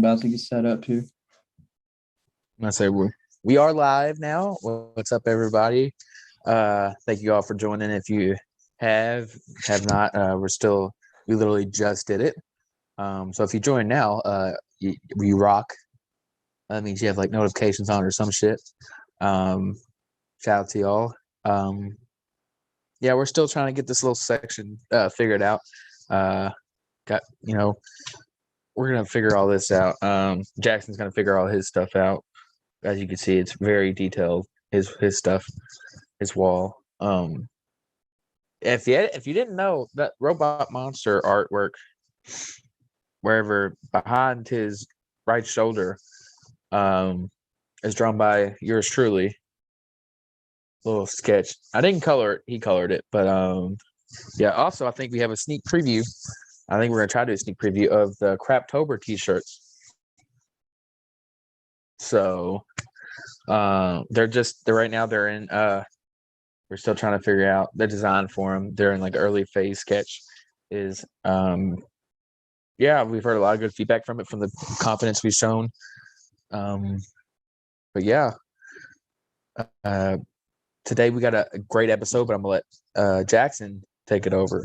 about to get set up here. I say we are live now. What's up, everybody? Thank you all for joining. If you have not, we literally just did it. So if you join now, you rock. That means you have like notifications on or some shit. Shout out to y'all. Yeah, we're still trying to get this little section figured out. We're gonna figure all this out. Jackson's gonna figure all his stuff out. As you can see, it's very detailed. His stuff, his wall. If you didn't know, that robot monster artwork, wherever behind his right shoulder, is drawn by yours truly. Little sketch. I didn't color it. He colored it, but yeah. Also, I think we have a sneak preview. I think we're gonna try to do a sneak preview of the Craptober t-shirts. So they're right now they're in we're still trying to figure out the design for them. They're in like early phase sketch is yeah, we've heard a lot of good feedback from it, from the confidence we've shown. But yeah, today we got a great episode, but I'm gonna let Jackson take it over.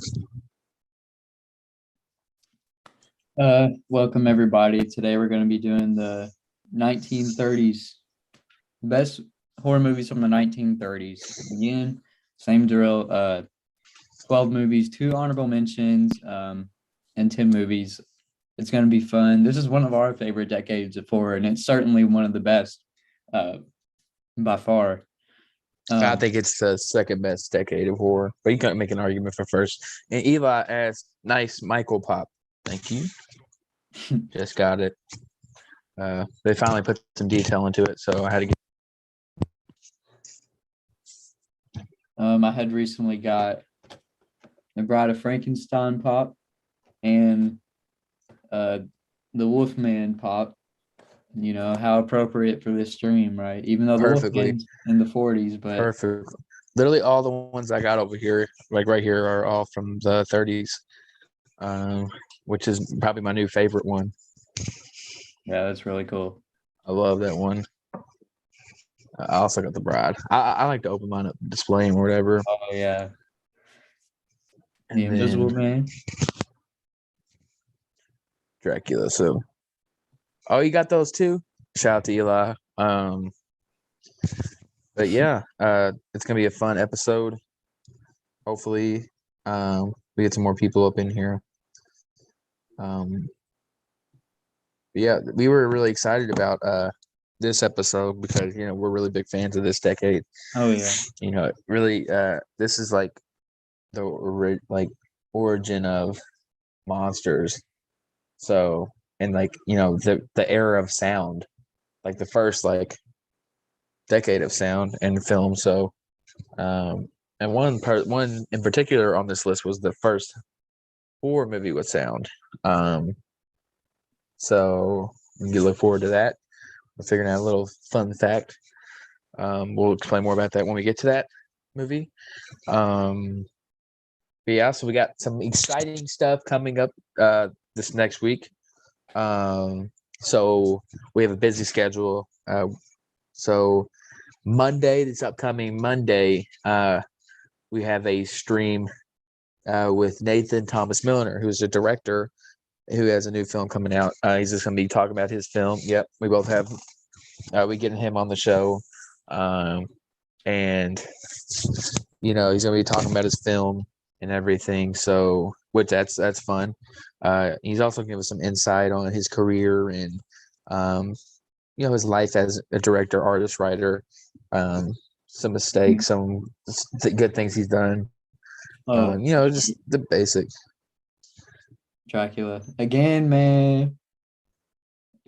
Welcome everybody. Today we're going to be doing the 1930s, best horror movies from the 1930s. Again, same drill. 12 movies, 2 honorable mentions, and 10 movies. It's going to be fun. This is one of our favorite decades of horror, and it's certainly one of the best by far. I think it's the second best decade of horror, but you can't make an argument for first. And Eli asked, "Nice Michael pop." Thank you. Just got it. They finally put some detail into it, so I had to get. I had recently got the Bride of Frankenstein pop and the Wolfman pop. You know, how appropriate for this stream, right? Even though the Wolfman's in the 40s, but perfect. Literally all the ones I got over here, like right here, are all from the 30s. Which is probably my new favorite one. Yeah, that's really cool. I love that one. I also got the Bride. I like to open mine up, display them or whatever. Oh yeah. The Invisible Man. Dracula. So, oh, you got those too? Shout out to Eli. But yeah, it's gonna be a fun episode. Hopefully, we get some more people up in here. Yeah, we were really excited about this episode because we're really big fans of this decade. Oh yeah, really this is like the origin of monsters. So, and the era of sound, like the first decade of sound and film. So and one in particular on this list was the first horror movie with sound. So you look forward to that. We're figuring out a little fun fact. We'll explain more about that when we get to that movie. But yeah, so we got some exciting stuff coming up this next week. So we have a busy schedule. So Monday, this upcoming Monday, we have a stream with Nathan Thomas Milner, who's a director who has a new film coming out. He's just going to be talking about his film. Yep, we both have. We get him on the show, and he's going to be talking about his film and everything. So, which that's fun. He's also going to give us some insight on his career and his life as a director, artist, writer. Some mistakes, some good things he's done. Just the basics. Dracula again, man.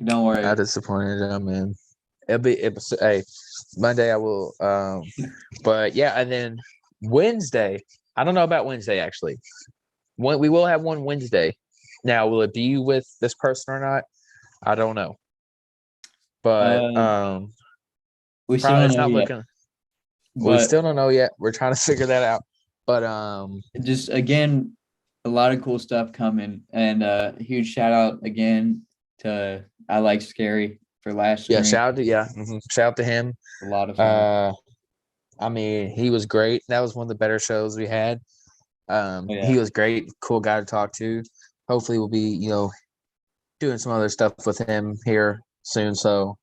Don't worry. I disappointed him, man. Hey, Monday I will. But yeah, and then Wednesday. I don't know about Wednesday actually. We will have one Wednesday. Now, will it be with this person or not? I don't know. But we still don't know yet. We still don't know yet. We're trying to figure that out. But just again, a lot of cool stuff coming, and huge shout out again to I Like Scary for last Yeah, stream. shout out to him. A lot of fun. I mean, he was great. That was one of the better shows we had. He was great, cool guy to talk to. Hopefully, we'll be doing some other stuff with him here soon. So,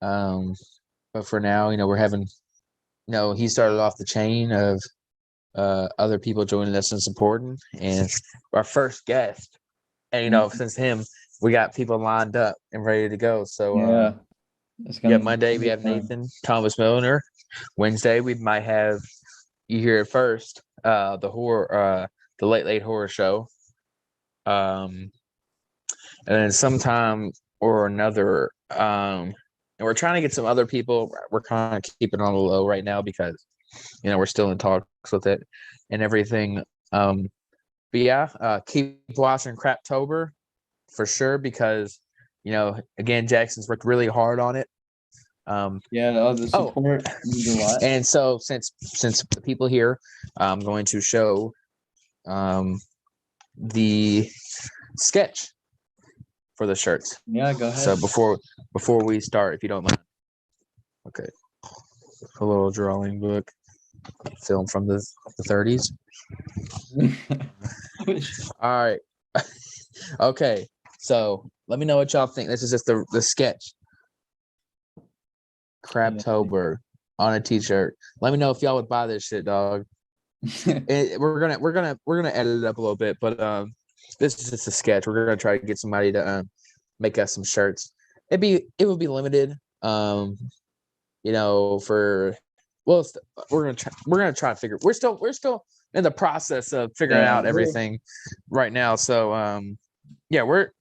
but for now, we're having, he started off the chain of other people joining us and supporting, and our first guest. And since him, we got people lined up and ready to go. So it's gonna Monday we have fun. Nathan Thomas Milner. Wednesday we might have, you hear it first, the late horror show. And then sometime or another, and we're trying to get some other people. We're kind of keeping it on the low right now because we're still in talks with it and everything. But yeah, keep watching Craptober for sure because again, Jackson's worked really hard on it. The support means a lot. And so since the people here, I'm going to show the sketch for the shirts. Yeah, go ahead. So before we start, if you don't mind. Okay. A little drawing book. Film from the 30s. All right. Okay. So let me know what y'all think. This is just the sketch. Craptober on a t-shirt. Let me know if y'all would buy this shit, dog. We're gonna edit it up a little bit, but this is just a sketch. We're gonna try to get somebody to make us some shirts. It would be limited. We're gonna try to figure. We're still in the process of figuring out everything right now. So we're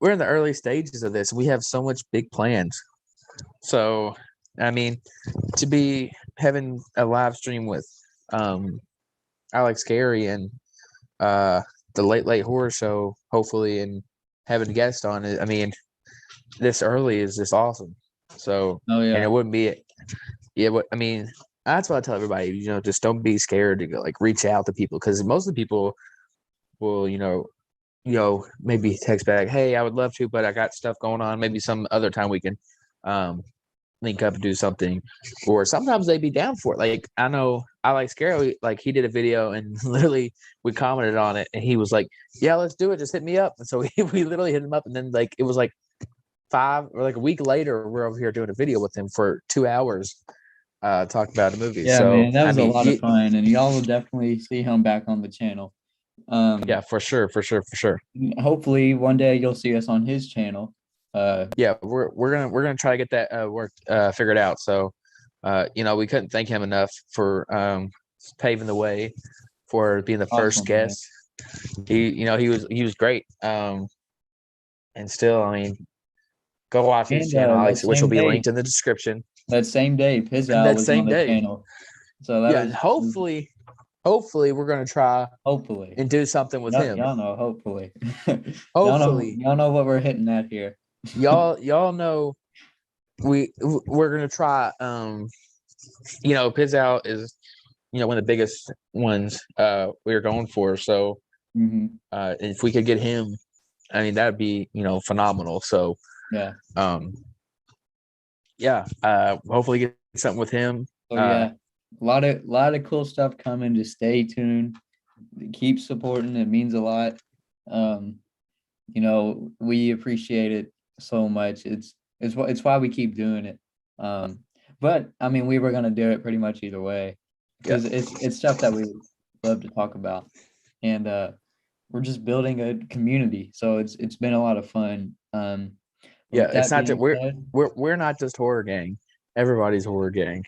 in the early stages of this. We have so much big plans. So I mean, to be having a live stream with I Like Scary and the late horror show, hopefully, and having a guest on it. I mean, this early is just awesome. So and it wouldn't be I mean, that's what I tell everybody, just don't be scared to go reach out to people because most of the people will, maybe text back, hey, I would love to, but I got stuff going on. Maybe some other time we can link up and do something, or sometimes they'd be down for it. I know I Like Scary, he did a video and literally we commented on it and he was like, yeah, let's do it, just hit me up. And so we literally hit him up, and then it was 5 or a week later we're over here doing a video with him for 2 hours talking about the movie. Yeah, so, man, that was a lot of fun, and y'all will definitely see him back on the channel. Yeah, for sure. Hopefully one day you'll see us on his channel. We're gonna try to get that work figured out. So we couldn't thank him enough for paving the way for being the first guest. Man. He was great. And still, I mean, go watch his channel, which will be linked in the description. That same day, Pizzal was on the channel. So hopefully we're gonna try and do something with him. Y'all know, hopefully. Hopefully. Y'all know what we're hitting at here. y'all know we're gonna try. Pizzal is one of the biggest ones we're going for. So if we could get him, I mean that'd be phenomenal. So hopefully get something with him. So a lot of cool stuff coming. Just stay tuned. Keep supporting. It means a lot. We appreciate it so much. It's why we keep doing it. But I mean, we were gonna do it pretty much either way because it's stuff that we love to talk about, and we're just building a community. So it's been a lot of fun. It's not that we're not just Horrorgang. Everybody's Horrorgang.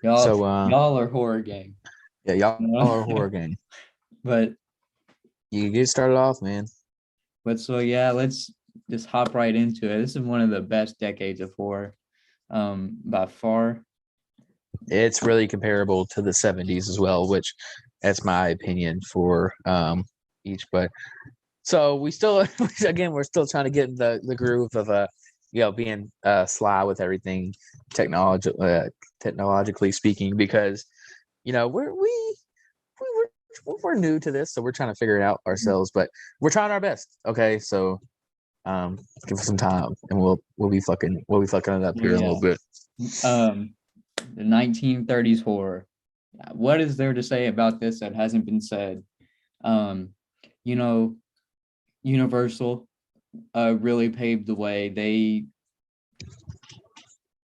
Y'all are Horrorgang. Yeah, y'all are Horrorgang. But you get started off, man. But so let's just hop right into it. This is one of the best decades of horror, by far. It's really comparable to the 70s as well, which that's my opinion for each. But so we're still trying to get in the groove of being sly with everything technologically speaking, because we're new to this, so we're trying to figure it out ourselves, but we're trying our best. Okay, so Give us some time, and we'll be fucking it up here in a little bit. The 1930s horror. What is there to say about this that hasn't been said? You know, Universal really paved the way.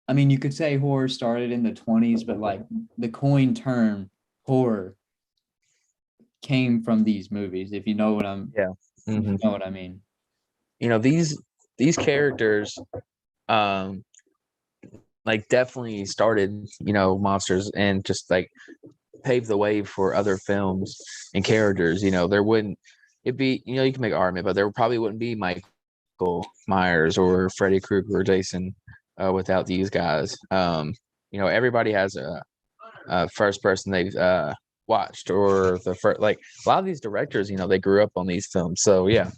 I mean, you could say horror started in the 20s, but like the coin term horror came from these movies, if you know what I'm if you know what I mean. You know, these characters like definitely started, you know, monsters and just like paved the way for other films and characters. You know, there wouldn't it be, you know, you can make an argument, but there probably wouldn't be Michael Myers or Freddy Krueger or Jason without these guys. You know, everybody has a first person they've watched, or the first, like a lot of these directors, you know, they grew up on these films. So yeah,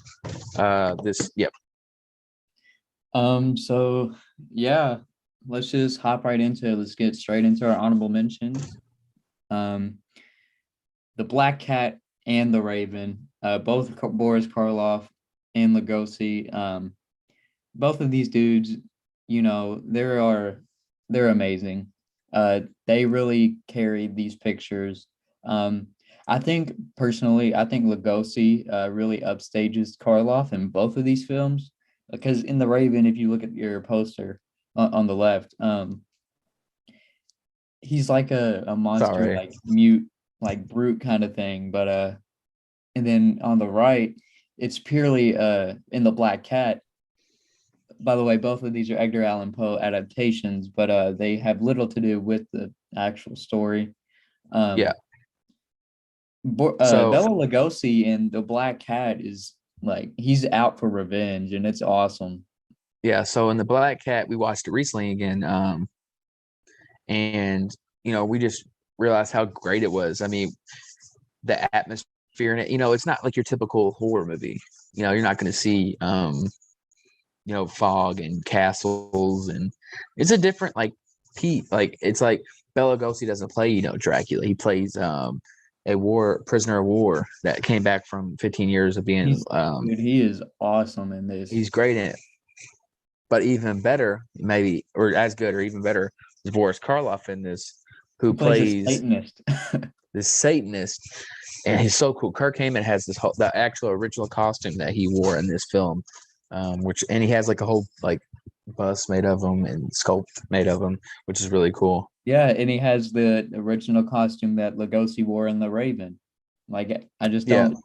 So yeah, let's just hop right into it. Let's get straight into our honorable mentions. The Black Cat and the Raven, both Boris Karloff and Lugosi. Both of these dudes, you know, they're amazing. They really carried these pictures. I think personally, I think Lugosi really upstages Karloff in both of these films, because in the Raven, if you look at your poster on the left, he's like a monster, like mute, like brute kind of thing. But and then on the right, it's purely in the Black Cat. By the way, both of these are Edgar Allan Poe adaptations, but they have little to do with the actual story. So Bela Lugosi in the Black Cat is like, he's out for revenge, and it's awesome. Yeah, so in the Black Cat, we watched it recently again, and you know, we just realized how great it was. I mean, the atmosphere in it, you know, it's not like your typical horror movie. You know, you're not going to see, you know, fog and castles, and it's a different like it's like Bela Lugosi doesn't play, you know, Dracula. He plays a prisoner of war that came back from 15 years of being. Dude, he is awesome in this. He's great in it. But even better, maybe, or as good, or even better, is Boris Karloff in this, who plays a Satanist. this Satanist, and he's so cool. Kirk Hammett has the actual original costume that he wore in this film, and he has like a whole like bust made of him and sculpt made of him, which is really cool. Yeah, and he has the original costume that Lugosi wore in The Raven. Like, I just don't.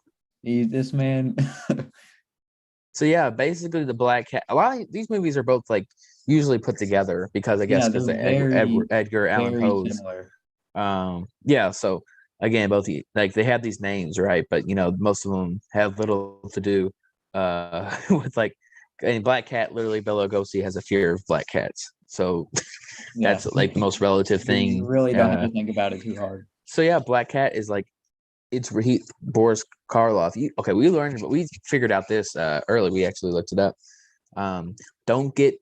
This man. So yeah, basically the Black Cat. A lot of these movies are both like usually put together because I guess because Edgar Allan Poe's. Yeah. So again, both like they have these names, right? But you know, most of them have little to do with like. In Black Cat, literally, Bela Lugosi has a fear of black cats. So that's like the most relative thing. You really don't have to think about it too hard. So yeah, Black Cat is like. It's Boris Karloff. Okay, we learned, but we figured out this early. We actually looked it up. Don't get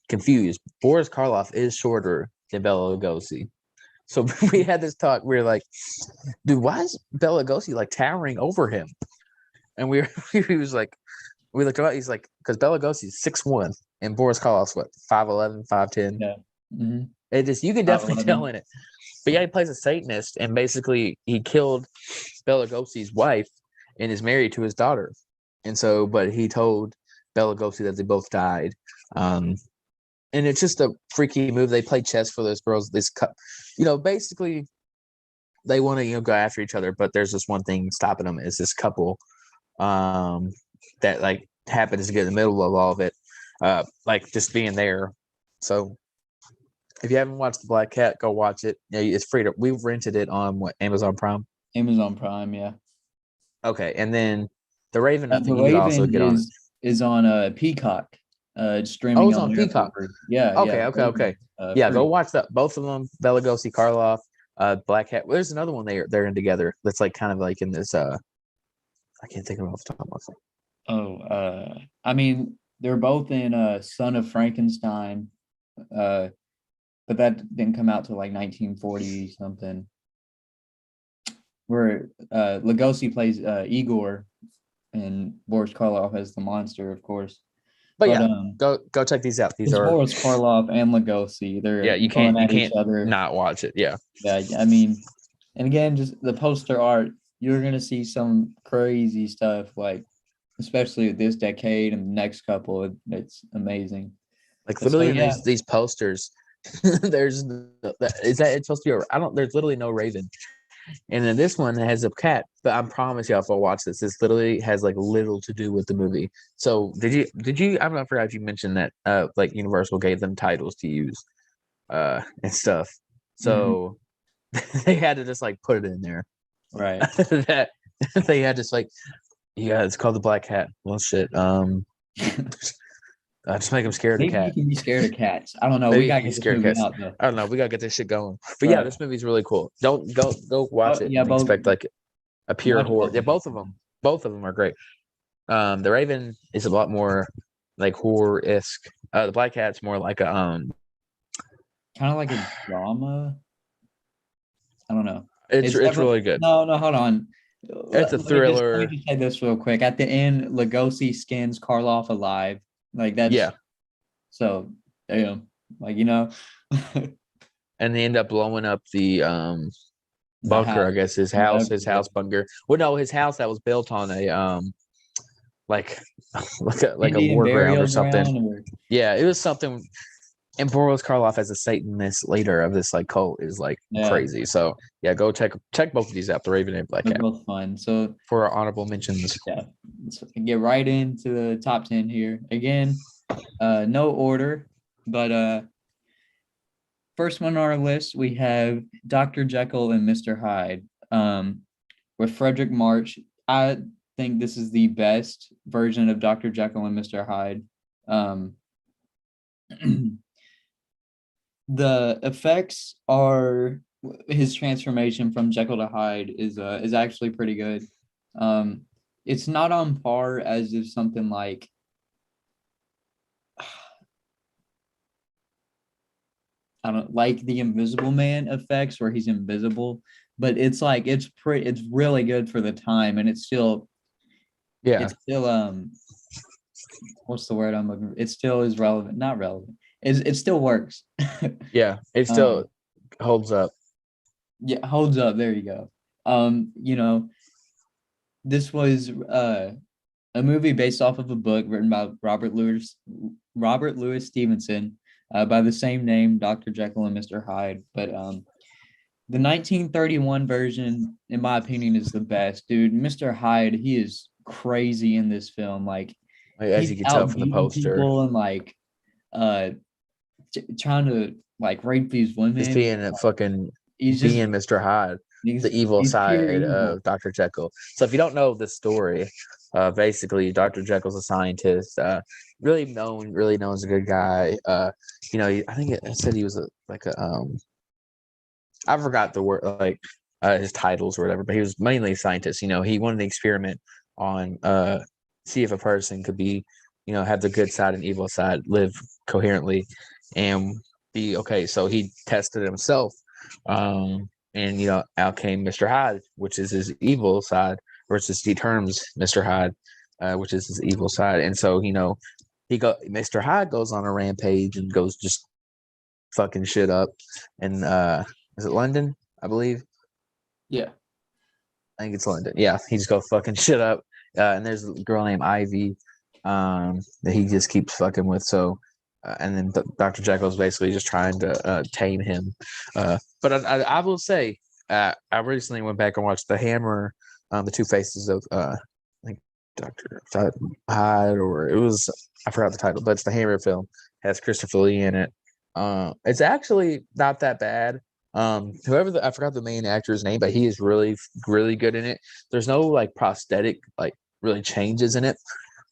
confused. Boris Karloff is shorter than Bela Lugosi. So we had this talk. We were like, dude, why is Bela Lugosi like towering over him? And he was like, we looked up. He's like, because Bela Lugosi is 6'1", and Boris Karloff's what, 5'11", 5'10". Yeah. Mm-hmm. It just, you can definitely tell in it. But yeah, he plays a Satanist, and basically he killed Bela Lugosi's wife and is married to his daughter. And so, but he told Bela Lugosi that they both died. And it's just a freaky move. They play chess for those girls. You know, basically they want to, you know, go after each other, but there's this one thing stopping them, is this couple that like happens to get in the middle of all of it, like just being there. So if you haven't watched The Black Cat, go watch it. You know, it's free to. We've rented it on Amazon Prime. Amazon Prime, yeah. Okay, and then The Raven. I think you could also get on. Is on Peacock. It's streaming. Oh, it's on Peacock. Yeah. Okay. Yeah, go watch that. Both of them. Bela Lugosi, Karloff, Black Cat. Well, there's another one they're in together. That's like kind of like in this. I can't think of it off the top of my head. I mean, they're both in Son of Frankenstein. But that didn't come out till like 1940 something. Where Lugosi plays Igor, and Boris Karloff as the monster, of course. But But yeah, go check these out. These it's are Boris Karloff and Lugosi. They're you going you at each can't other. not watch it. Yeah. Yeah, I mean, and again, just the poster art, you're gonna see some crazy stuff, like especially this decade and the next couple. It's amazing. Like But so literally in yeah, these posters, there's is that it's supposed to be I don't there's literally no raven. And then this one has a cat, but I promise you, if I watch this literally has like little to do with the movie. So did you? I'm not forgot if you mentioned that like Universal gave them titles to use and stuff. So they had to just like put it in there. right. That they had just like yeah, it's called the Black Cat. Well, shit. Just make them scared of Maybe you cat. can be scared of cats. I don't know. We Maybe gotta he's get this scared of movie cats. out though. I don't know. We gotta get this shit going. But yeah, Right. this movie's really cool. Don't go watch Oh, it yeah, and expect like a pure watch horror. both Yeah, of them. both of them are great. The Raven is a lot more like horror-esque. The Black Cat's more like a Kind of like a drama. I don't know. it's really good. No, hold on. It's a Let thriller. me just say this real quick. At the end, Lugosi skins Karloff alive. Like that's Yeah, so damn. Like and they end up blowing up the the bunker. I house. guess his Whatever. house bunker. Well, no, his house that was built on a like like a Indian war ground or burial something. ground or Yeah, it was something. And Boris Karloff as a Satanist leader of this like cult is like yeah, crazy. So yeah, go check both of these out. The Raven and Black they're Cat both fun. So for our honorable mentions. yeah, let's get right into the top 10 here. Again, no order, but first one on our list we have Dr. Jekyll and Mr. Hyde. With Frederick March. I think this is the best version of Dr. Jekyll and Mr. Hyde. The effects are his transformation from Jekyll to Hyde is actually pretty good. It's not on par as if something like I don't like the Invisible Man effects where he's invisible, but it's like it's really good for the time, and it's still what's the word I'm looking for? It still is relevant, not relevant. It still works. Yeah, it still holds up. Yeah, holds up. There you go. This was a movie based off of a book written by Robert Louis Stevenson by the same name, Dr. Jekyll and Mr. Hyde. But the 1931 version, in my opinion, is the best, dude. Mr. Hyde, he is crazy in this film. Like As he's you can tell out from the beating poster, people and like trying to like rape these women. he's being fucking He's being Mr. Hyde, the evil side of Dr. Jekyll. So if you don't know this story, basically Dr. Jekyll's a scientist, really known as a good guy. I think it said he was I forgot the word his titles or whatever, but he was mainly a scientist. He wanted to experiment on see if a person could be, have the good side and evil side, live coherently, and be okay. So he tested himself, and out came Mr. Hyde, which is his evil side, versus he terms Mr. Hyde, which is his evil side. And so Mr. Hyde goes on a rampage and goes just fucking shit up. And is it London? I believe. Yeah. I think it's London. Yeah, he just goes fucking shit up. And there's a girl named Ivy that he just keeps fucking with. So, and then Dr. Jekyll's basically just trying to tame him. But I will say, I recently went back and watched The Hammer, The Two Faces of, I think Dr. Hyde, or it was, I forgot the title, but it's the Hammer film. It has Christopher Lee in it. It's actually not that bad. I forgot the main actor's name, but he is really, really good in it. There's no like prosthetic, like really changes in it.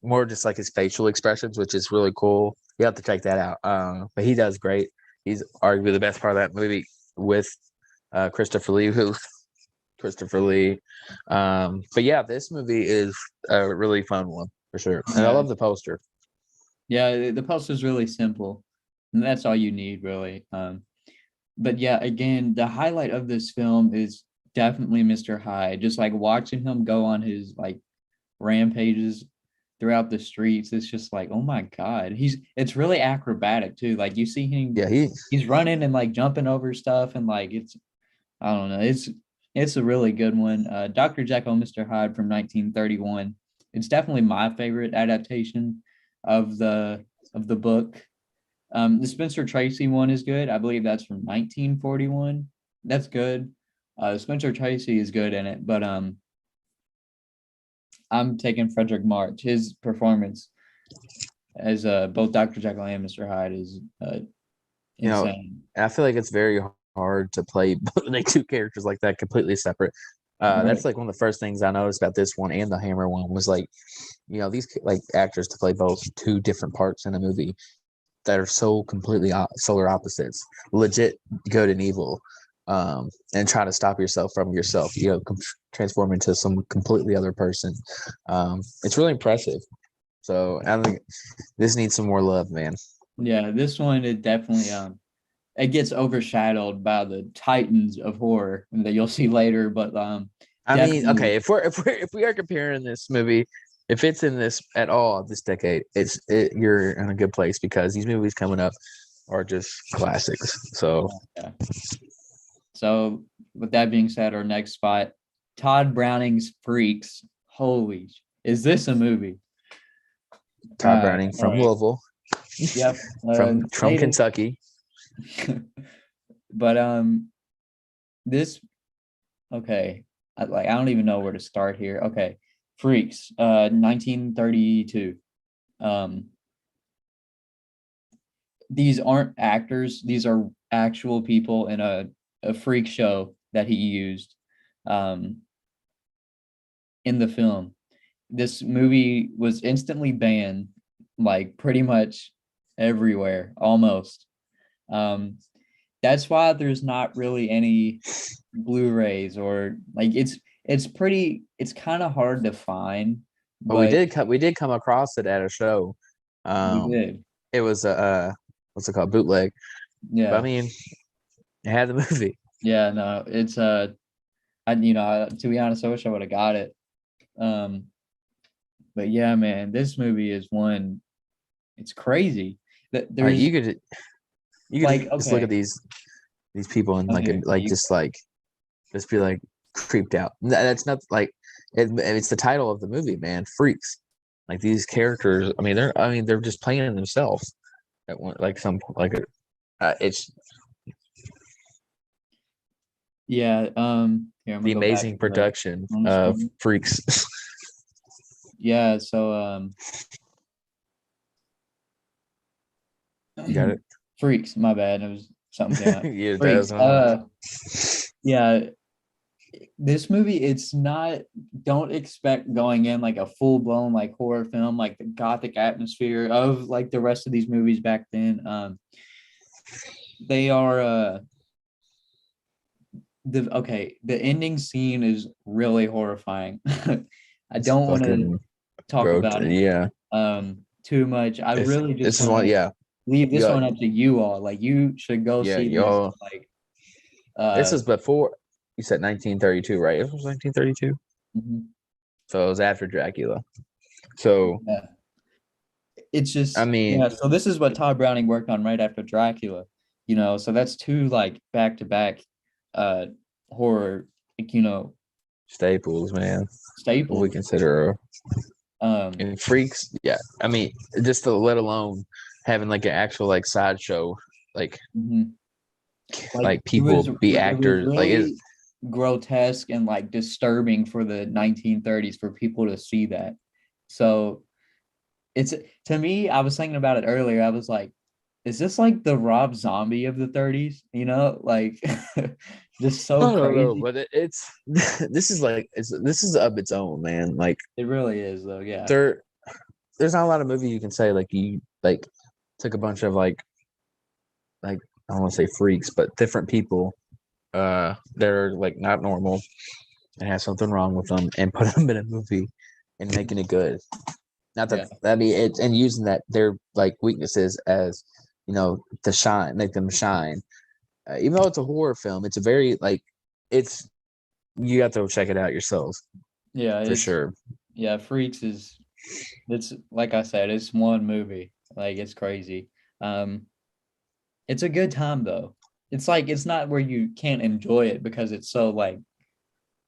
More just like his facial expressions, which is really cool. You have to check that out. But he does great. He's arguably the best part of that movie with Christopher Lee. But yeah, this movie is a really fun one for sure. And I love the poster. Yeah, the poster is really simple, and that's all you need, really. But yeah, again, the highlight of this film is definitely Mr. Hyde. Just like watching him go on his like rampages throughout the streets. It's just like, oh my God. It's really acrobatic too. Like you see him, Yeah, he's running and like jumping over stuff, and like I don't know, it's a really good one. Dr. Jekyll and Mr. Hyde from 1931. It's definitely my favorite adaptation of the book. The Spencer Tracy one is good. I believe that's from 1941. That's good. Spencer Tracy is good in it, but I'm taking Frederick March. His performance as both Dr. Jekyll and Mr. Hyde is insane. I feel like it's very hard to play like two characters like that completely separate. Right. That's like one of the first things I noticed about this one and the Hammer one was like, these like actors to play both two different parts in a movie that are so completely solar opposites, legit good and evil, and try to stop yourself from yourself, transform into some completely other person. It's really impressive. So I think this needs some more love, man. Yeah, this one it definitely it gets overshadowed by the titans of horror that you'll see later. But I mean, okay, if we are comparing this movie, if it's in this at all this decade, you're in a good place because these movies coming up are just classics. So yeah. So with that being said, our next spot, Todd Browning's Freaks. Holy, is this a movie? Todd Browning from Louisville. Yep. From Kentucky. But this okay. I don't even know where to start here. Okay. Freaks, 1932. These aren't actors, these are actual people in a freak show that he used in the film. This movie was instantly banned, like pretty much everywhere, almost. That's why there's not really any Blu-rays or like it's kind of hard to find. But we did come across it at a show. We did. It was what's it called, bootleg. Yeah. But, I mean, it had the movie. Yeah, no, it's to be honest, I wish I would have got it. But yeah, man, this movie is one. It's crazy that there's you could like just look at these people and just be like creeped out. That's not like it's the title of the movie, man. Freaks. Like these characters. I mean, they're just playing themselves. At one, like some like it's. Yeah. Here, the amazing production of Freaks. Yeah. So you got it. Freaks. My bad. It was something. Yeah, Freaks. Yeah. This movie, it's not. Don't expect going in like a full blown like horror film, like the gothic atmosphere of like the rest of these movies back then. They are. The ending scene is really horrifying. I don't want to talk about it. Yeah. Too much. I really just this is one. Yeah. Leave this one up to you all. Like you should go see this. Like this is before you said 1932, right? It was 1932. Mm-hmm. So it was after Dracula. So yeah. It's just I mean, yeah. So this is what Todd Browning worked on right after Dracula. So that's two like back to back horror, staples, man. Staples. We consider and Freaks. Yeah, I mean, just to let alone having like an actual like sideshow, like like people be actors, really like it's grotesque and like disturbing for the 1930s for people to see that. So it's, to me, I was thinking about it earlier. I was like, is this like the Rob Zombie of the 30s? Like just so crazy. Know, but it's this is of its own, man. Like it really is, though. Yeah. There's not a lot of movies you can say like you like took a bunch of like I don't want to say freaks, but different people that are like not normal and have something wrong with them and put them in a movie and making it good. Not that I mean it's and using that their like weaknesses as to shine, make them shine. Even though it's a horror film, it's a very like it's you have to check it out yourselves. Yeah, for sure. Yeah, Freaks it's like I said, it's one movie. Like it's crazy. Um, it's a good time though. It's like it's not where you can't enjoy it because it's so like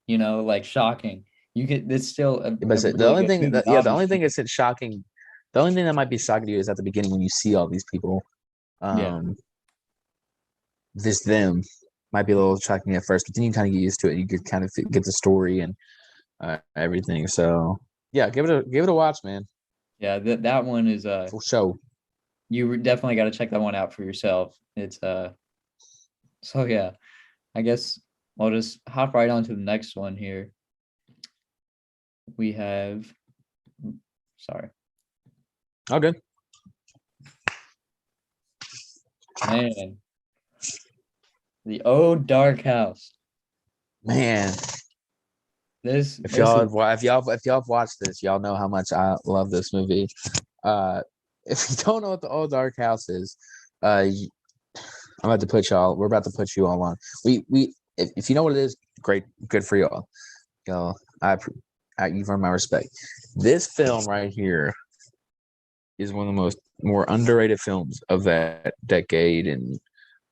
like shocking. You get it's still a But the really only good thing movie, that the only thing obviously. that's shocking, the only thing that might be shocking to you is at the beginning when you see all these people. Yeah, This them might be a little shocking at first, but then you kind of get used to it. You get kind of get the story and everything. So yeah, give it a watch, man. yeah. That one is For show. you definitely got to check that one out for yourself. It's so yeah. I guess I'll just hop right on to the next one here. We have, sorry, Oh, good. man, the old dark house. Man, This if this y'all is have watched this, y'all know how much I love this movie. Uh, if you don't know what the Old Dark House is, I'm about to put y'all. We're about to put you all on. If you know what it is, great, good for y'all. Y'all, you've earned my respect. This film right here is one of the more underrated films of that decade, and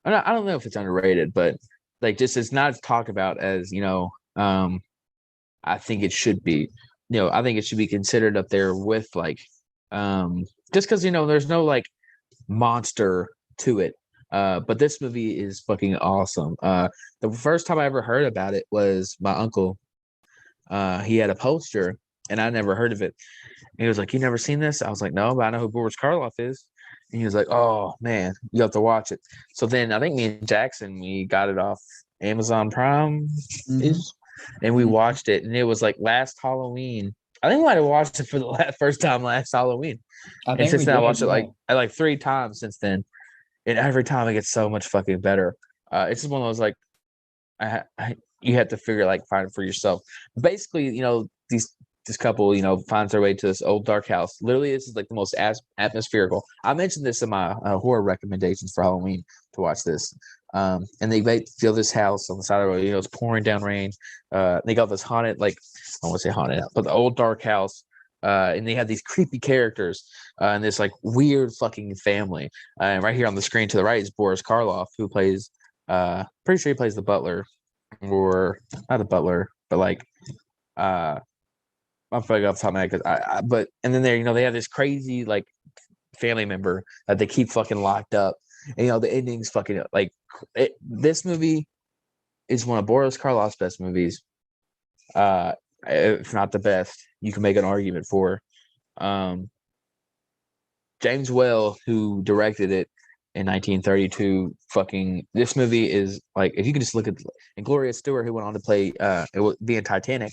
I don't know if it's underrated, but like just it's not talked about as I think it should be. I think it should be considered up there with like just because there's no like monster to it. But this movie is fucking awesome. The first time I ever heard about it was my uncle. He had a poster and I never heard of it. And he was like, "You never seen this?" I was like, "No, but I know who Boris Karloff is." And he was like, "Oh man, you have to watch it." So then I think me and Jackson we got it off Amazon Prime is, and we mhm. watched it, and it was like last Halloween. I think I might have watched it for the first time last Halloween, I and think since we then I did, watched it yeah. like 3 times since then, and every time it gets so much fucking better. It's just one of those like you have to find it for yourself. Basically, this couple, finds their way to this old dark house. Literally, this is like the most atmospherical. I mentioned this in my horror recommendations for Halloween to watch this. And they feel this house on the side of the road. It's pouring down rain. They got this haunted, like I don't want to say haunted, but the old dark house. And they have these creepy characters and this like weird fucking family. And right here on the screen to the right is Boris Karloff, who plays. Pretty sure he plays the butler, or not the butler, but like I'm fucking off the top of my head because but and then they have this crazy like family member that they keep fucking locked up. And the ending's fucking like this movie is one of Boris Karloff's best movies. If not the best, you can make an argument for. Um James Whale, who directed it in 1932, fucking this movie is like if you can just look at and Gloria Stewart, who went on to play it would be in Titanic.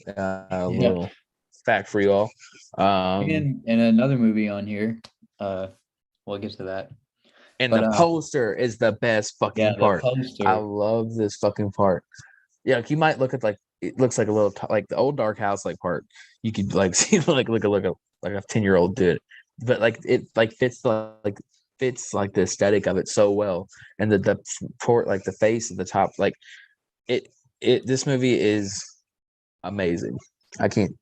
A Yeah. little fact for you all. And another movie on here. Uh, we'll get to that. And But the poster is the best yeah, fucking the part. I poster. love this fucking part. Yeah, like you might look at like it looks like a little like the old dark house like part. You could like see like look like a 10-year-old dude, but like it like fits like the aesthetic of it so well, and the port like the face at the top like it this movie is amazing. I can't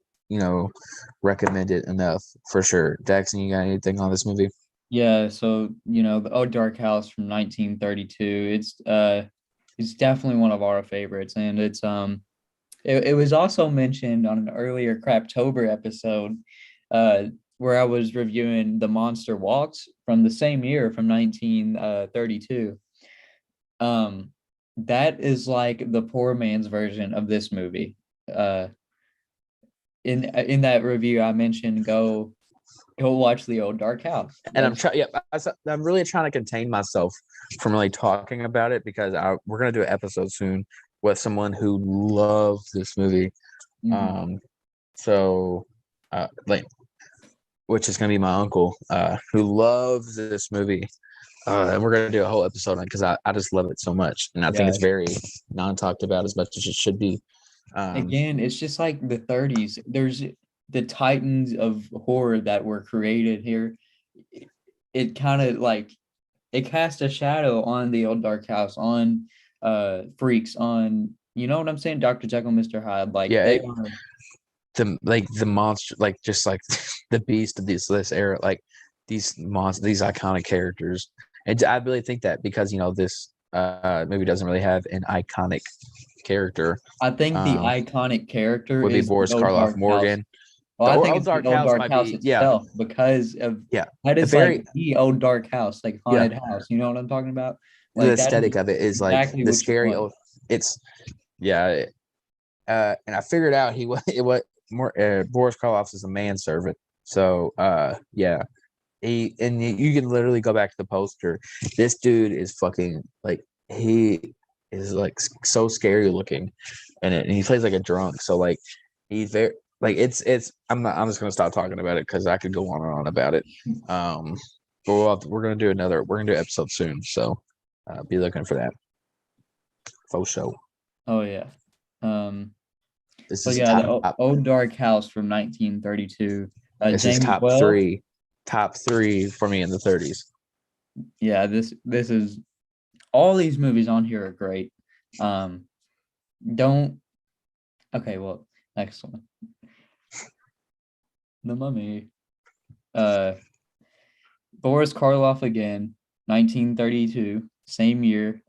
recommend it enough for sure. Jackson, you got anything on this movie? Yeah, so the Oh Dark House from 1932. It's definitely one of our favorites, and it was also mentioned on an earlier Craptober episode, where I was reviewing the Monster Walks from the same year from 1932. That is like the poor man's version of this movie. Uh, in that review, I mentioned go watch the Old Dark House. And I'm That's trying. Yeah, I'm really trying to contain myself from really talking about it because we're gonna do an episode soon with someone who loves this movie. mhm. Um, so, like, which is gonna be my uncle, who loves this movie. And we're gonna do a whole episode on it because I just love it so much, and I think Yeah. it's very non-talked about as much as it should be. Again, it's just like the 30s. There's the titans of horror that were created here. It kind of like it cast a shadow on the Old Dark House, on Freaks, on what I'm saying, Dr. Jekyll, Mr. Hyde. Like Yeah, they are. the monster, like just like the beast of this era, like these iconic characters. And I really think that because this movie doesn't really have an iconic character. I think the iconic character Would be is the Boris old Karloff dark house. Morgan. Well, The I think old it's the dark old house dark might house be, yeah, itself because of yeah. that A is very like the old dark house, like yeah. haunted house. You know what I'm talking about? The Like that is aesthetic of it is like exactly the what you scary want. old. It's yeah. And I figured out it was more Boris Karloff is a manservant. So yeah. You can literally go back to the poster. This dude is fucking like he is like so scary looking, and he plays like a drunk. So like he's very like it's. I'm just gonna stop talking about it because I could go on and on about it. But we're gonna do an episode soon. So be looking for that. Faux show. Oh yeah. This So is yeah, the old dark house from 1932. This is James Wells. Top three for me in the 30s. Yeah, this is all these movies on here are great. Don't okay, well, next one. The Mummy. Boris Karloff again, 1932, same year.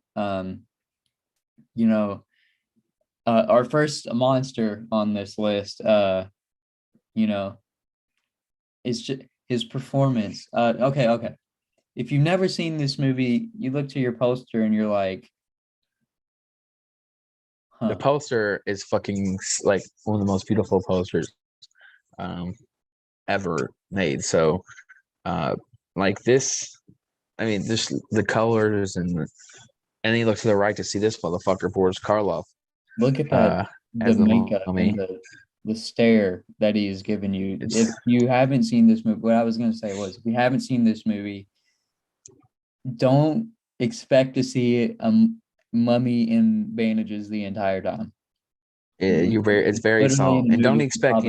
Our first monster on this list, it's just his performance. Okay. If you've never seen this movie, you look to your poster and you're like, huh. The poster is fucking like one of the most beautiful posters ever made. So like this, I mean, this the colors and then you look to the right to see this motherfucker, Boris Karloff. Look at that, the makeup and the stare that he is giving you. If you haven't seen this movie, what I was going to say was, if you haven't seen this movie, don't expect to see a mummy in bandages the entire time. It's very solemn, and don't expect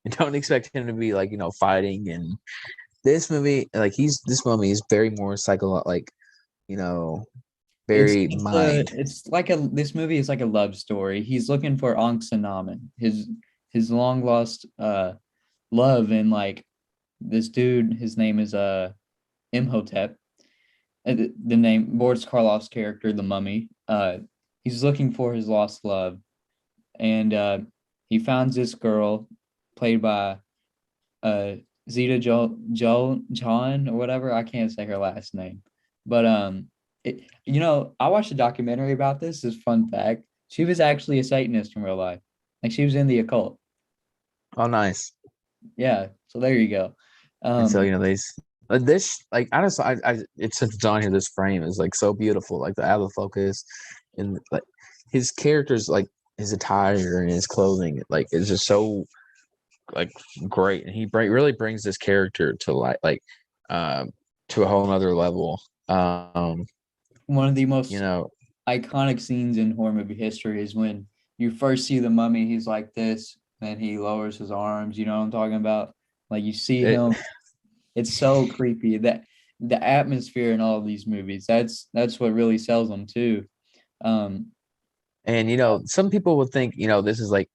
don't expect him to be like fighting. And this movie, like this mummy is very more psychological, like very mind. This movie is like a love story. He's looking for Ankhsenamen, his long lost love, and like this dude, his name is Imhotep. The name Boris Karloff's character, the mummy. He's looking for his lost love, and he finds this girl played by Zeta John or whatever. I can't say her last name, but I watched a documentary about this. This fun fact: she was actually a Satanist in real life. Like she was in the occult. Oh, nice. Yeah. So there you go. And so this like honestly, it's on here. This frame is like so beautiful, like the out of focus, and like his characters, like his attire and his clothing, like it's just so like great, and he really brings this character to light, like to a whole nother level. One of the most iconic scenes in horror movie history is when you first see the mummy. He's like this, then he lowers his arms. You know what I'm talking about? Like you see him. It's so creepy. That the atmosphere in all of these movies. That's what really sells them too. And some people would think this is like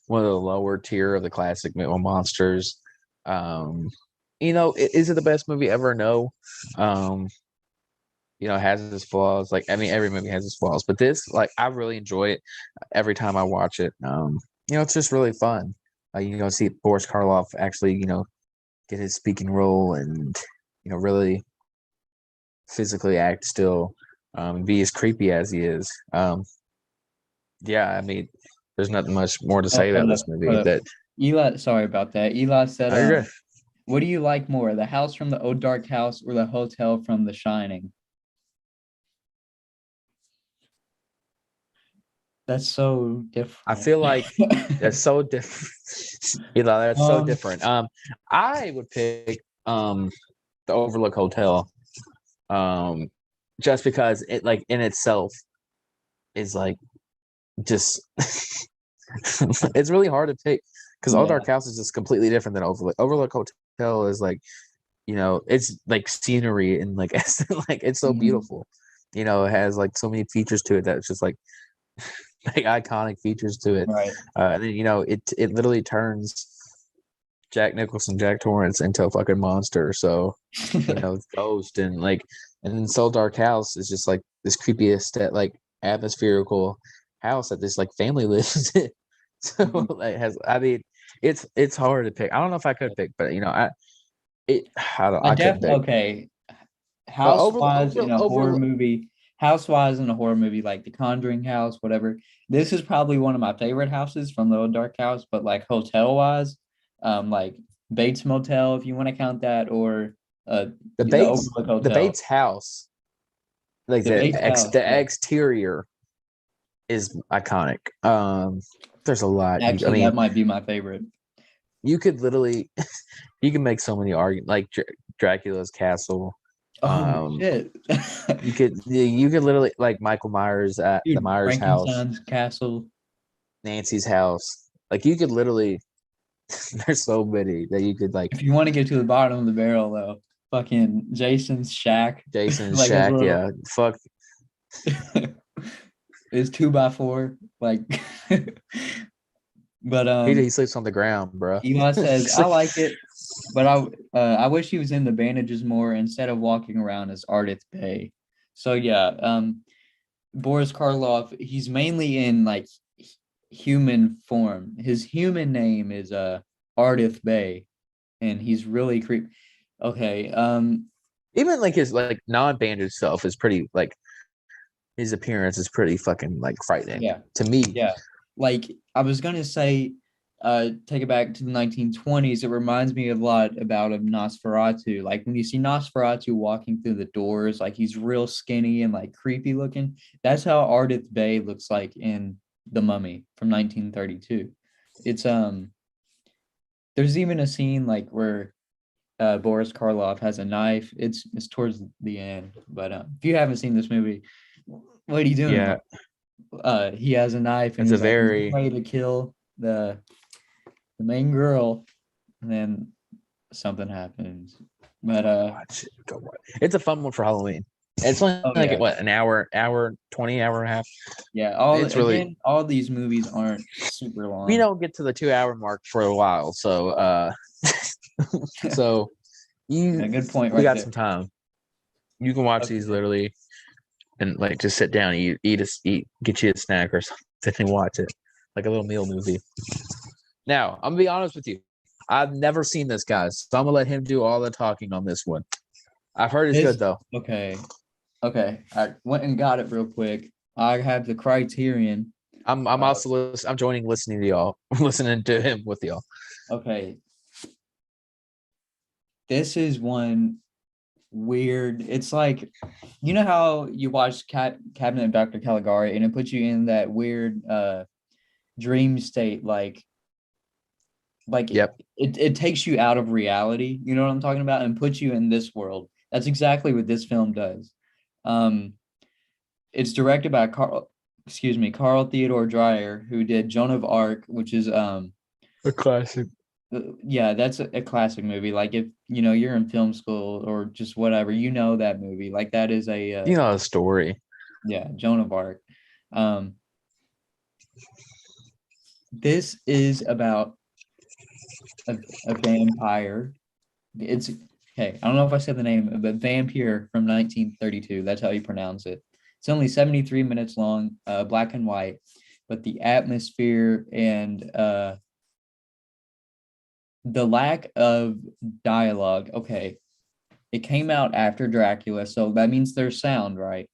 one of the lower tier of the classic monsters. Is it the best movie ever? No. Has its flaws. Like, I mean, every movie has its flaws, but this, like, I really enjoy it every time I watch it. It's just really fun. See Boris Karloff actually, get his speaking role and, really physically act still, be as creepy as he is. Yeah, I mean, there's nothing much more to say about this movie. That Eli, sorry about that. Eli said, you're good. What do you like more, the house from the Old Dark House or the hotel from The Shining? That's so different. I feel like that's so different. That's so different. I would pick the Overlook Hotel. Just because it, like, in itself is like just it's really hard to pick because Old Dark House is just completely different than Overlook. Overlook Hotel is like, it's like scenery and like like it's so beautiful. It has like so many features to it that it's just like like iconic features to it. Right. And then it literally turns Jack Nicholson, Jack Torrance into a fucking monster. So Ghost and then Soul Dark House is just like this creepiest like atmospherical house that this like family lives in. So it's hard to pick. I don't know if I could pick, but I couldn't pick. Okay. But House-wise in a horror movie, like The Conjuring house, whatever. This is probably one of my favorite houses from the Old Dark House, but like hotel-wise, like Bates Motel, if you want to count that, or the Overlook Hotel. The Bates house, like the exterior is iconic. There's a lot. Actually, that might be my favorite. You could literally, you can make so many arguments, like Dracula's castle. Oh shit! you could literally like Michael Myers at the Myers house, Frankenstein's castle, Nancy's house. Like you could literally, there's so many that you could like. If you want to get to the bottom of the barrel, though, fucking Jason's shack. Jason's shack, yeah. Fuck. It's 2x4, like. But he sleeps on the ground, bro. Eli says, "I like it, but I wish he was in the bandages more instead of walking around as Ardith Bay." So yeah, Boris Karloff, he's mainly in like human form. His human name is Ardith Bay, and he's really creepy. Okay, even like his like non-bandaged self is pretty like his appearance is pretty fucking like frightening. Yeah, to me. Yeah, like I was gonna say, take it back to the 1920s. It reminds me a lot about Nosferatu. Like when you see Nosferatu walking through the doors, like he's real skinny and like creepy looking. That's how Ardith Bay looks like in The Mummy from 1932. It's there's even a scene like where Boris Karloff has a knife. It's towards the end, but if you haven't seen this movie, what are you doing? Yeah. He has a knife and it's he's a very like, ready to kill the main girl, and then something happens. But it's a fun one for Halloween. It's only what, an hour 20, hour and a half. Yeah, all these movies aren't super long. We don't get to the 2-hour mark for a while, so so good point. We got some time. You can watch these literally, and like just sit down, eat, get you a snack or something, and watch it like a little meal movie. Now, I'm gonna be honest with you. I've never seen this, guys, so I'm gonna let him do all the talking on this one. I've heard it's good though. Okay. I went and got it real quick. I have the Criterion. I'm also I'm joining listening to y'all. I'm listening to him with y'all. Okay. This is one weird. It's like, you know how you watch Cabinet of Dr. Caligari and it puts you in that weird dream state, like yep. It takes you out of reality, you know what I'm talking about, and puts you in this world. That's exactly what this film does. It's directed by Carl Theodor Dreyer, who did Joan of Arc, which is a classic. Yeah, that's a classic movie. Like if you're in film school or just whatever, that movie. Like that is a a story. Yeah, Joan of Arc. This is about a vampire. It's okay. I don't know if I said the name, but Vampyr from 1932. That's how you pronounce it. It's only 73 minutes long, black and white, but the atmosphere and the lack of dialogue. Okay, it came out after Dracula, so that means there's sound, right?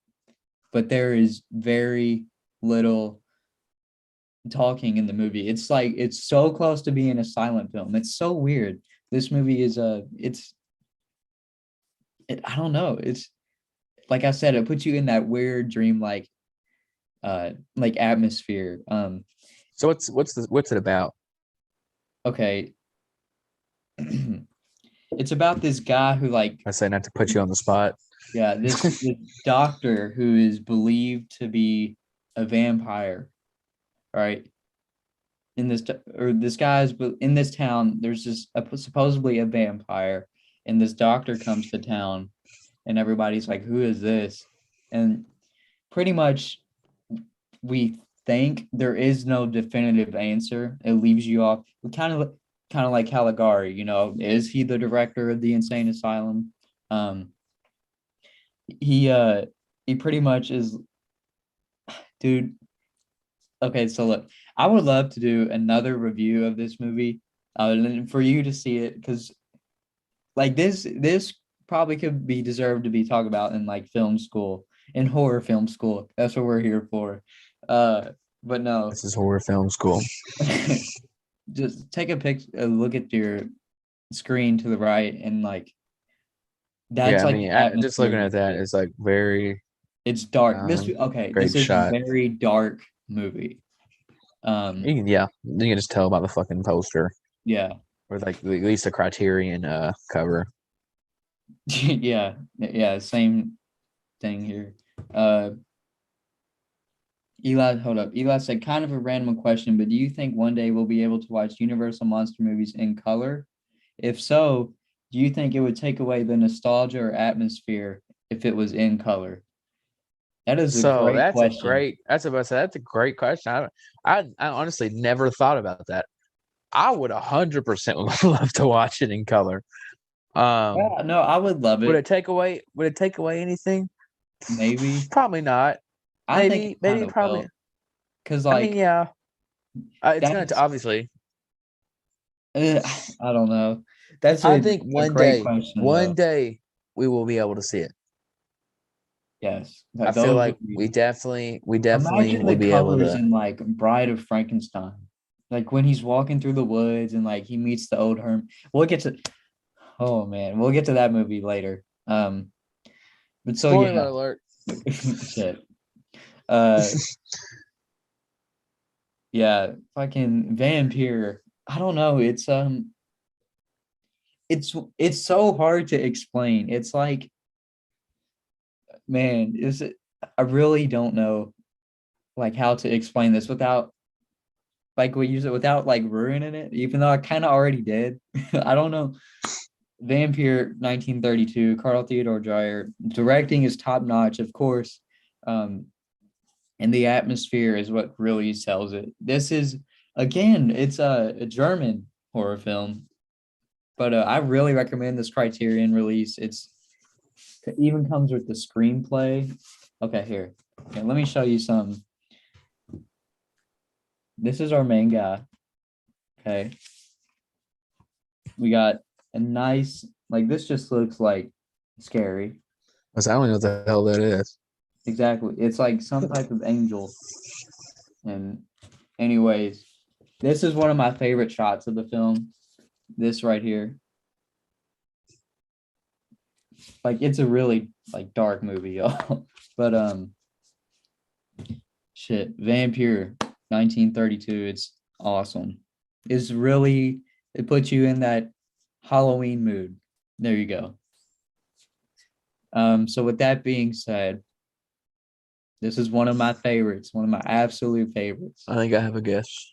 But there is very little talking in the movie. It's like it's so close to being a silent film. It's so weird. This movie is I don't know. It's like I said, it puts you in that weird dream-like like atmosphere. So what's it about? Okay. It's about this guy who, like, I say not to put you on the spot. Yeah, this doctor who is believed to be a vampire, right? This guy's in this town. There's just supposedly a vampire, and this doctor comes to town, and everybody's like, "Who is this?" And pretty much, we think there is no definitive answer. It leaves you off kind of like Caligari, is he the director of the insane asylum? He pretty much is, dude. Okay, so look, I would love to do another review of this movie, and for you to see it, because like this probably could be deserved to be talked about in like film school, in horror film school. That's what we're here for. But no, This is horror film school. just take a look at your screen to the right, and like that's like just looking at that, it's like very. It's dark. This Great shot. a very dark movie. You can just tell by the fucking poster. Yeah. Or like at least the Criterion cover. yeah, same thing here. Hold up. Eli said, kind of a random question, but do you think one day we'll be able to watch Universal monster movies in color? If so, do you think it would take away the nostalgia or atmosphere if it was in color? That is a great question. That's a great question. I honestly never thought about that. I would 100% love to watch it in color. Yeah, no, I would love it. Would it take away anything? Maybe. Probably not. Maybe probably. Because like, it's gonna obviously. I don't know. I think one day we will be able to see it. Yes, I feel like we definitely will be able to. In like Bride of Frankenstein, like when he's walking through the woods and like he meets the old hermit. We'll get to that movie later. But so spoiler alert. Shit. Yeah, fucking Vampyr. I don't know. It's so hard to explain. It's like, man, I really don't know like how to explain this without like without like ruining it, even though I kind of already did. I don't know. Vampyr 1932, Carl Theodor Dreyer. Directing is top notch, of course. And the atmosphere is what really sells it. This is, again, it's a German horror film, but I really recommend this Criterion release. It even comes with the screenplay. Okay, here. Okay, let me show you some. This is our main guy. Okay. We got a nice, like, this just looks like scary. I don't know what the hell that is. Exactly. It's like some type of angel. And anyways, this is one of my favorite shots of the film. This right here. Like, it's a really like dark movie, y'all. But Vampyr 1932. It's awesome. It puts you in that Halloween mood. There you go. So with that being said, this is one of my favorites, one of my absolute favorites. I think I have a guess.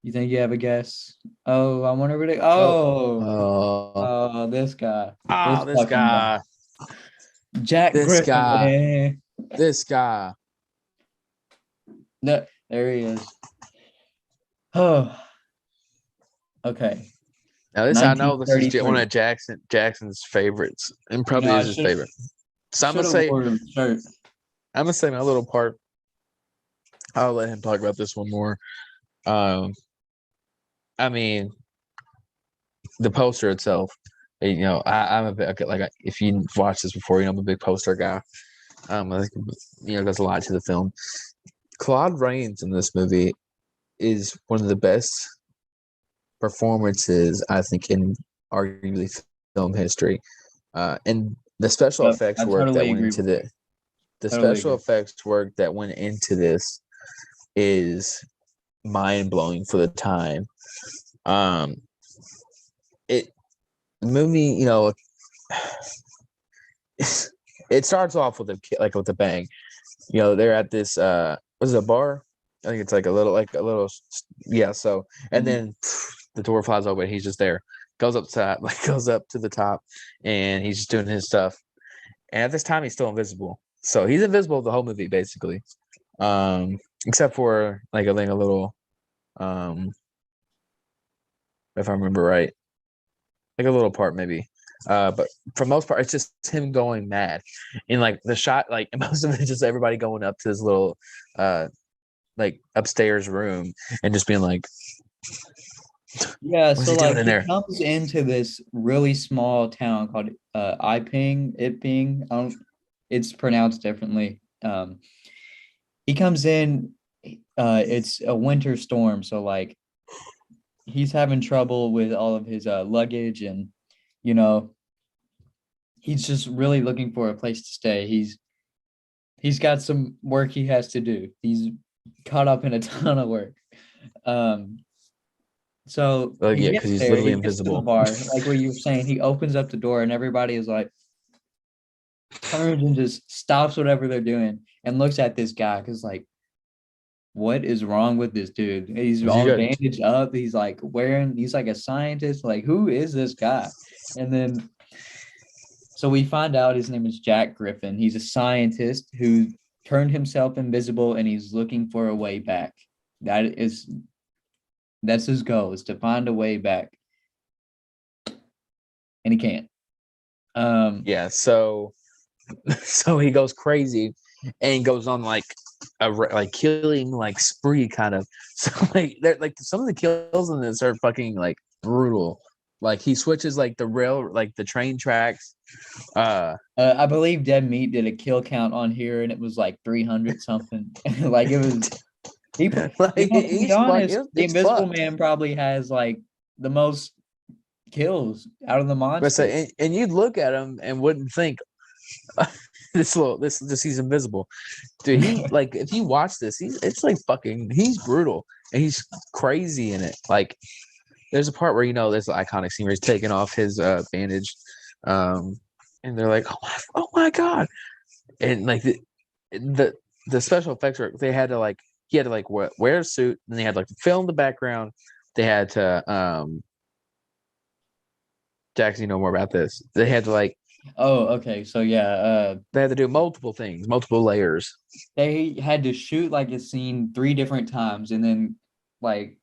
You think you have a guess? Oh, I wonder what this guy. This guy. Jack Griffin. Guy. This guy. No, there he is. Oh. Okay. Now this I know this is one of Jackson's favorites, and probably is his favorite. So I'm gonna say my little part. I'll let him talk about this one more. I mean, the poster itself. I'm a bit like if you watched this before, I'm a big poster guy. I think there's a lot to the film. Claude Rains in this movie is one of the best performances I think in arguably film history, and the special effects work that went into this is mind blowing for the time. The movie, it starts off with a bang. They're at this was it a bar? I think it's like a little yeah. So and then the door flies open. He's just there. Goes up to the top, and he's just doing his stuff. And at this time, he's still invisible. So he's invisible the whole movie, basically. except for like I think a little, if I remember right, like a little part maybe. But for most part, it's just him going mad, and like the shot, like most of it is just everybody going up to this little, like upstairs room and just being like, Yeah, "What's so he doing like in he there?" comes into this really small town called Iping. I don't, it's pronounced differently. He comes in, it's a winter storm, so like he's having trouble with all of his luggage, and you know, he's just really looking for a place to stay. He's got some work he has to do. He's caught up in a ton of work. Um, so Like, he yeah, because gets he's there, literally he gets to the invisible. bar, like what you were saying, he opens up the door and everybody is like turns and just stops whatever they're doing and looks at this guy because like what is wrong with this dude? He's You all got bandaged up. He's like he's like a scientist. Like, who is this guy? And then, so we find out his name is Jack Griffin. He's a scientist who turned himself invisible and he's looking for a way back. That's his goal, is to find a way back. And he can't. yeah. So so he goes crazy and goes on like a like killing like spree kind of. So like they're like some of the kills in this are fucking like brutal. Like he switches like the rail, like the train tracks. I believe Dead Meat did a kill count on here, and it was like 300 something. Like it was, Like you know, to be honest, the it's Invisible fucked. Man probably has like the most kills out of the But so, monsters. and you'd look at him and wouldn't think this just he's invisible, dude. He like if you watch this, it's like fucking he's brutal and he's crazy in it. Like there's a part where there's an iconic scene where he's taking off his bandage, and they're like, oh my god, and like the special effects were they had to like he had to like wear a suit and they had like film the background. They had to Jackson, you know more about this. They had to like Oh, okay. So yeah, they had to do multiple things, multiple layers. they had to shoot like a scene 3 different times and then like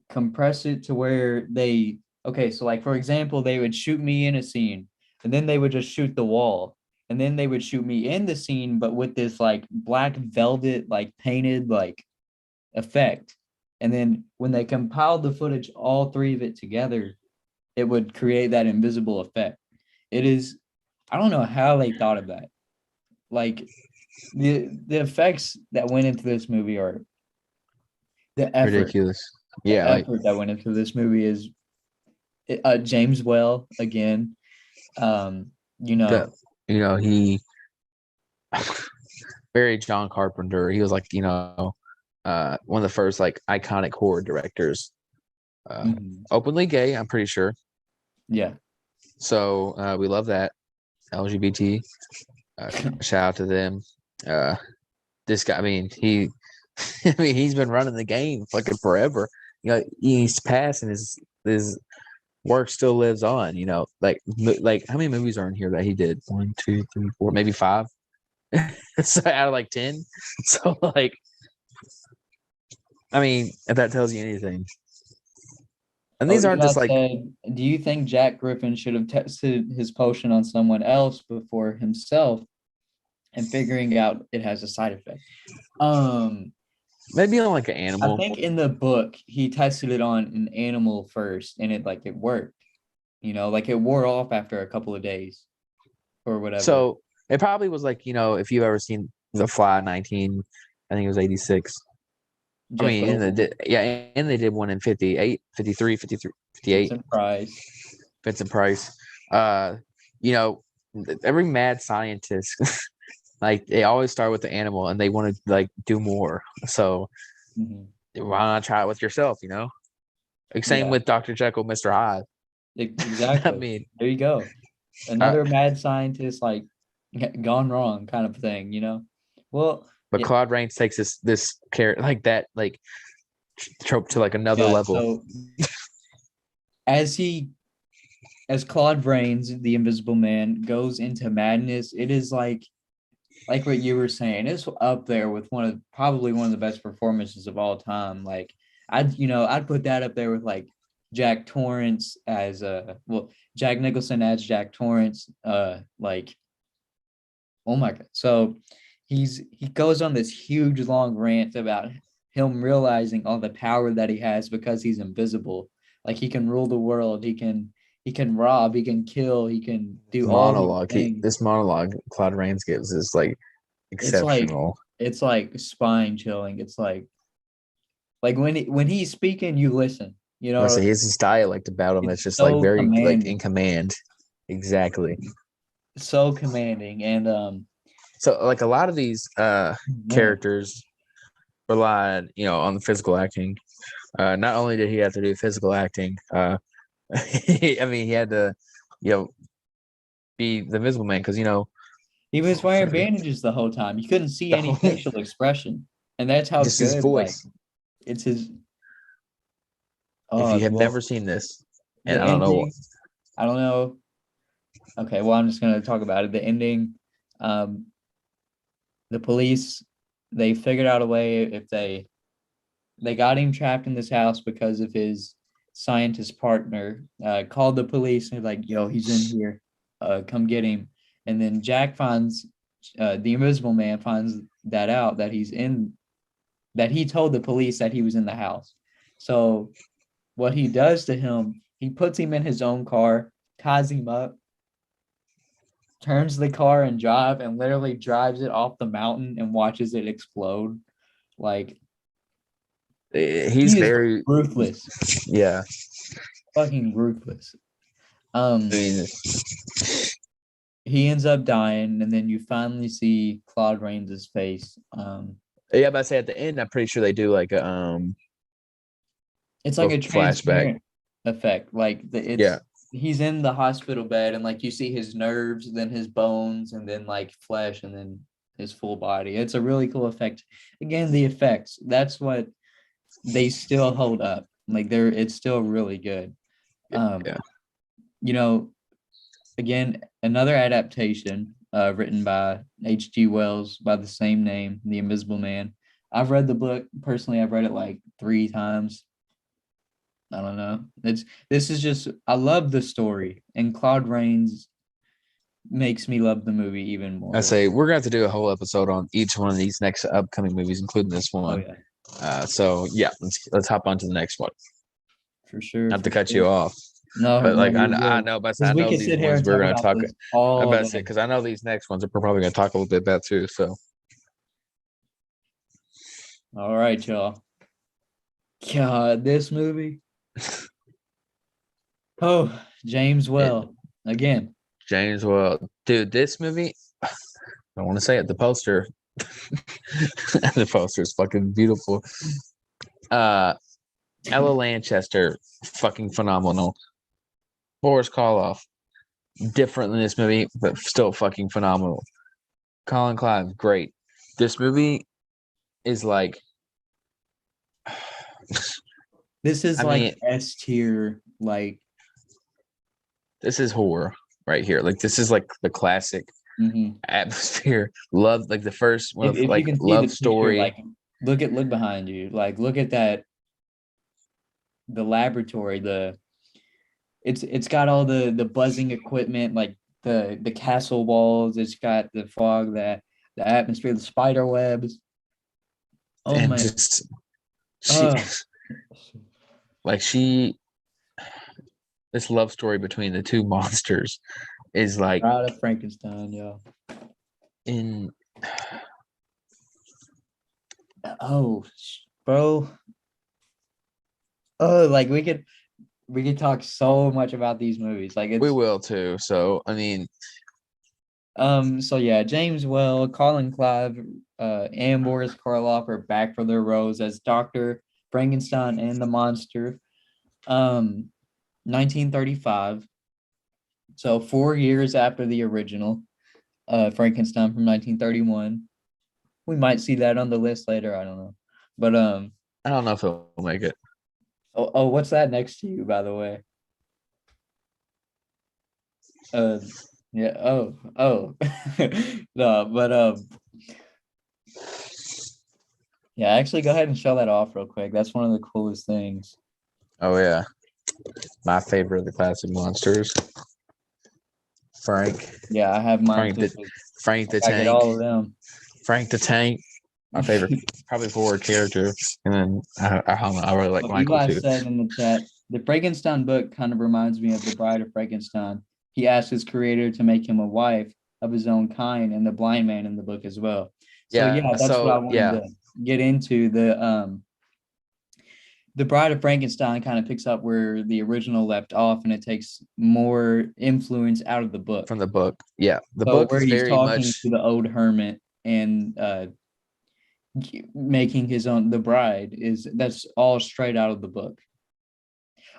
compress it to where they okay, so like for example, they would shoot me in a scene and then they would just shoot the wall. And then they would shoot me in the scene, but with this like black velvet, like painted like effect. And then when they compiled the footage, all 3 of it together, it would create that invisible effect. It is, I don't know how they thought of that. Like the effects that went into this movie are the effort. Ridiculous. The Yeah, like effort that went into this movie is James Well again. You the know, he very John Carpenter. He was like one of the first like iconic horror directors. Openly gay, I'm pretty sure. yeah. So we love that LGBT. Shout out to them. This guy, I mean, I mean, he's been running the game fucking forever. He's passed and his work still lives on. Like how many movies are in here that he did? 1, 2, 3, 4, maybe 5. So out of like 10. So like, I mean, if that tells you anything. And Oh, these you aren't just guys like said, do you think Jack Griffin should have tested his potion on someone else before himself and figuring out it has a side effect? maybe on like an I animal. think in the book he tested it on an animal first and it worked. Like it wore off after a couple of days or whatever. So it probably was like, if you've ever seen The Fly 19, I think it was 86. I Jeff mean, Goldblum, and they did one in 58, 53, 53, 58. Vincent Price. Vincent Price. Uh, you know, every mad scientist, like they always start with the animal and they want to like do more. So why not try it with yourself? Like same Yeah, with Dr. Jekyll, Mr. Hyde. I exactly. mean, There you go. uh, Another mad scientist, like gone wrong kind of thing, Well, but yeah, Claude Rains takes this character like that, like trope to like another yeah. level. So as he as Claude Rains, the Invisible Man, goes into madness, it is like like what you were saying, it's up there with probably one of the best performances of all time. Like I'd put that up there with like Jack Torrance as Jack Nicholson as Jack Torrance. Like, oh my God. So he goes on this huge long rant about him realizing all the power that he has because he's invisible. Like he can rule the world, he can rob, he can kill, he can do all these things. This monologue Claude Rains gives is like It's like exceptional. it's like spine chilling. It's like when he's speaking, you listen. You Listen, know, he has this dialect about him that's it's just like so very like in commanding, command. Exactly. so commanding, and So like a lot of these man, characters relied, on the physical acting. Not only did he have to do physical acting, I mean, he had to, you know, be the Invisible Man because he was wearing bandages the whole time. You couldn't see the any whole, facial expression, and that's how just his good. Like voice. it's his. If Oh you have never well, seen this, the and I don't know, ending. I don't know. Okay, well, I'm just gonna talk about it. The ending. Um, the police, they figured out a way if they got him trapped in this house because of his scientist partner. Called the police and like, "Yo, he's in here. Come get him." And then Jack finds the Invisible Man finds that out that he told the police that he was in the house. So what he does to him, he puts him in his own car, ties him up, turns the car and drive, and literally drives it off the mountain and watches it explode. Like he's he is very, ruthless, yeah. fucking ruthless. I mean, He ends up dying, and then you finally see Claude Rains' face. yeah, but I say at the end, I'm pretty sure they do like It's a like a flashback. transparent effect. Like Yeah, he's in the hospital bed, and like you see his nerves, then his bones, and then like flesh, and then his full body. It's a really cool effect. Again, the effects. That's what they still hold up. Like it's still really good. Um, yeah. you know, again, another adaptation written by H.G. Wells by the same name, The Invisible Man. I've read the book personally. I've read it like 3 times. I don't know. This is just I love the story, and Claude Rains makes me love the movie even I more. say we're gonna have to do a whole episode on each one of these next upcoming movies, including this Oh one. yeah, So yeah, let's hop on to the next one. for sure, Not for to cut sure. you off, No, but no, like you're I good. know, but Because I we know could these sit here ones and we're talk gonna about talk. this I all bet it day. because I know these next ones are probably gonna talk a little bit about too. So All right, y'all. God, this movie. Oh, James it, Well again. James, well, dude, this movie. I don't want to say it. The poster, the poster is fucking beautiful. Uh, Ella Lanchester, fucking phenomenal. Boris Karloff, different than this movie, but still fucking phenomenal. Colin Clive, great. This movie is like, This is I like mean, S tier. Like, this is horror right here. Like, this is like the classic mhm. atmosphere. Love, like the first one of If you like can see the love picture, story. like look behind you. Like, look at that. The laboratory. It's got all the buzzing equipment, like the castle walls. It's got the fog, that the atmosphere, the spider webs. Oh And man. just she Oh, like she this love story between the two monsters is like Bride of Frankenstein, yo. in Oh, bro. Oh, like we could talk so much about these movies. Like we it's will too. So I mean, so yeah, James Well, Colin Clive, and Boris Karloff are back for their roles as Dr. Frankenstein and the Monster. 1935. So 4 years after the original, Frankenstein from 1931. We might see that on the list later. I don't know. But I don't know if it'll make it. oh, what's that next to you, by the way? Uh Yeah. Oh. No, but yeah, actually go ahead and show that off real quick. That's one of the coolest things. Oh yeah, my favorite of the classic monsters. Frank, Yeah, I have mine Frank too. the Frank the I get Tank, all of them. Frank the Tank. My favorite, probably forward character, and then I really like Well, Michael Eli too. said in the chat, the Frankenstein book kind of reminds me of the Bride of Frankenstein. He asked his creator to make him a wife of his own kind, and the blind man in the book as well. So Yeah, yeah, that's what I so wanted yeah, to get into. The Bride of Frankenstein kind of picks up where the original left off, and it takes more influence out of the book. from the book. Yeah, the So book where is he's very talking much to the old hermit and making his own the bride is that's all straight out of the book.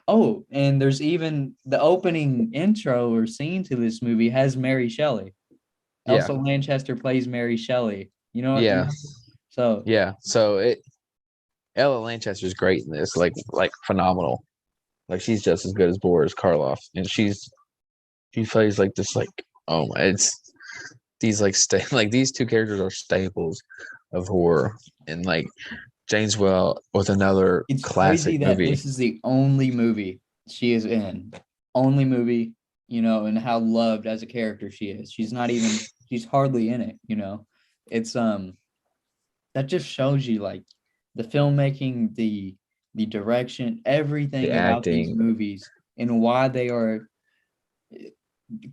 Oh, and there's even the opening intro or scene to this movie has Mary Shelley. yeah, Elsa Lanchester plays Mary Shelley. yeah, So yeah. So Ella Lanchester's great in this, like phenomenal. Like she's just as good as Boris Karloff, and she plays like this like oh my, it's these like like these two characters are staples of horror, and like James Well with another it's crazy classic that movie. this is the only movie she is in. Only movie, and how loved as a character she is. She's hardly in it. It's that just shows you like the filmmaking, the direction, The everything about these acting, movies and why they are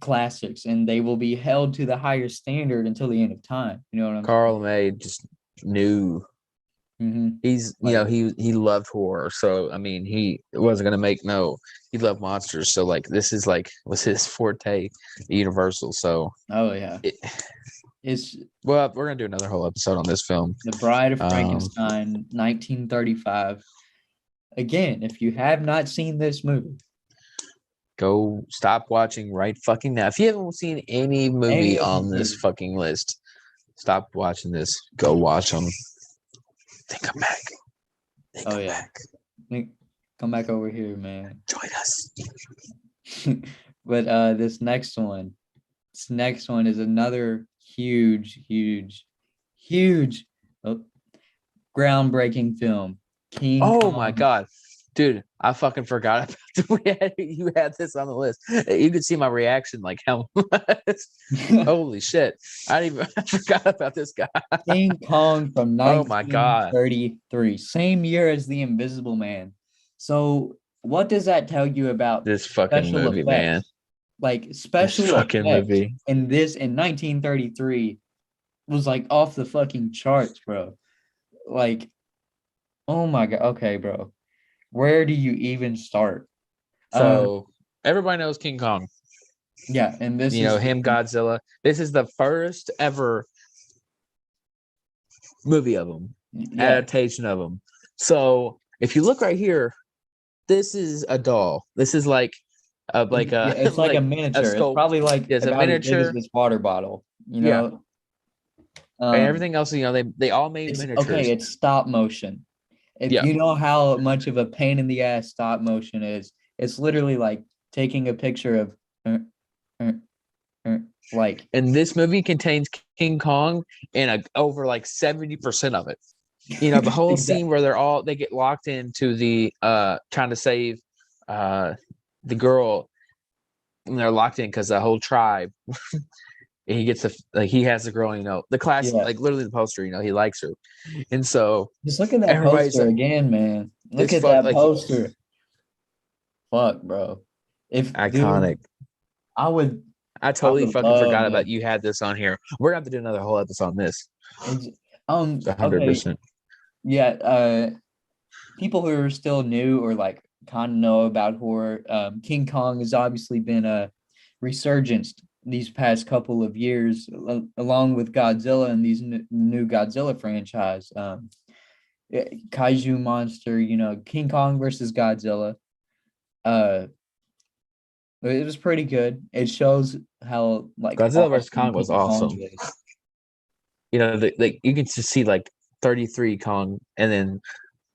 classics and they will be held to the higher standard until the end of time. You know what I'm Carl May just knew saying? he's Like he loved horror, so I mean he wasn't gonna make no he loved monsters, so like this is like was his forte, Universal. So oh yeah. it, It's well, we're gonna do another whole episode on this film. The Bride of Um, Frankenstein, 1935. Again, if you have not seen this movie, go stop watching right fucking now. If you haven't seen any any movie of on these this movies, fucking list, stop watching this. Go watch them. Then come back. Then come back. come back over here, man. Join us. But this next one is another huge, oh, groundbreaking film. King Oh Kong. my god, dude! I fucking forgot about you had this on the list. You could see my reaction, like how much. Holy shit! I forgot about this guy. King Kong from Oh my god, 1933, same year as The Invisible Man. So, what does that tell you about this fucking special movie, man. effects? Like This special fucking effects movie. in 1933 was like off the fucking charts, bro. Like, oh my god. Okay, bro. Where do you even start? So everybody knows King Kong. Yeah, and this You know is him, Godzilla. This is the first ever movie of him, adaptation of him. So if you look right here, this is a doll. This is like a it's like a miniature. It's sculpt. probably like It's a about as big as miniature. this water bottle, Yeah. And Um, everything else, they all made miniatures. it's stop motion. If Yeah. you know how much of a pain in the ass stop motion is, it's literally like taking a picture of like And this movie contains King Kong and over like 70% of it. You know, the whole scene where they get locked into the trying to save the girl, and they're locked in because the whole tribe he gets he has the girl, the class, like literally the poster, he likes her. And so just look at that everybody's poster like, again, man. Look it's at that like poster. Fuck, bro. Iconic. Dude, I totally would fucking love forgot to. about you had this on here. We're gonna have to do another whole episode on this. It's, 100%. Yeah, people who are still new or like kind of know about horror, King Kong has obviously been a resurgence these past couple of years, along with Godzilla and these new Godzilla franchise. Kaiju monster, King Kong versus Godzilla. It was pretty good. It shows how like Godzilla vs awesome Kong was King Kong awesome. is. Like you can just see like 33 Kong and then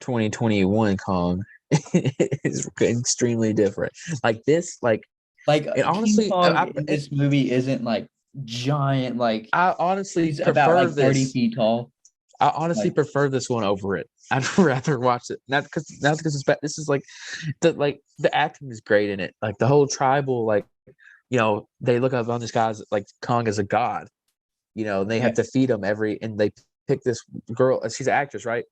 2021 Kong is extremely different. Like this, like Like And King honestly, Kong in this movie isn't like giant. Like I honestly he's about prefer like 30 this. feet tall. I honestly Like prefer this one over it. I'd rather watch it. Not because it's bad. This is the acting is great in it. Like the whole tribal, like, they look up on this guy's like Kong as a god. And they yeah. have to feed him and they pick this girl. She's an actress, right?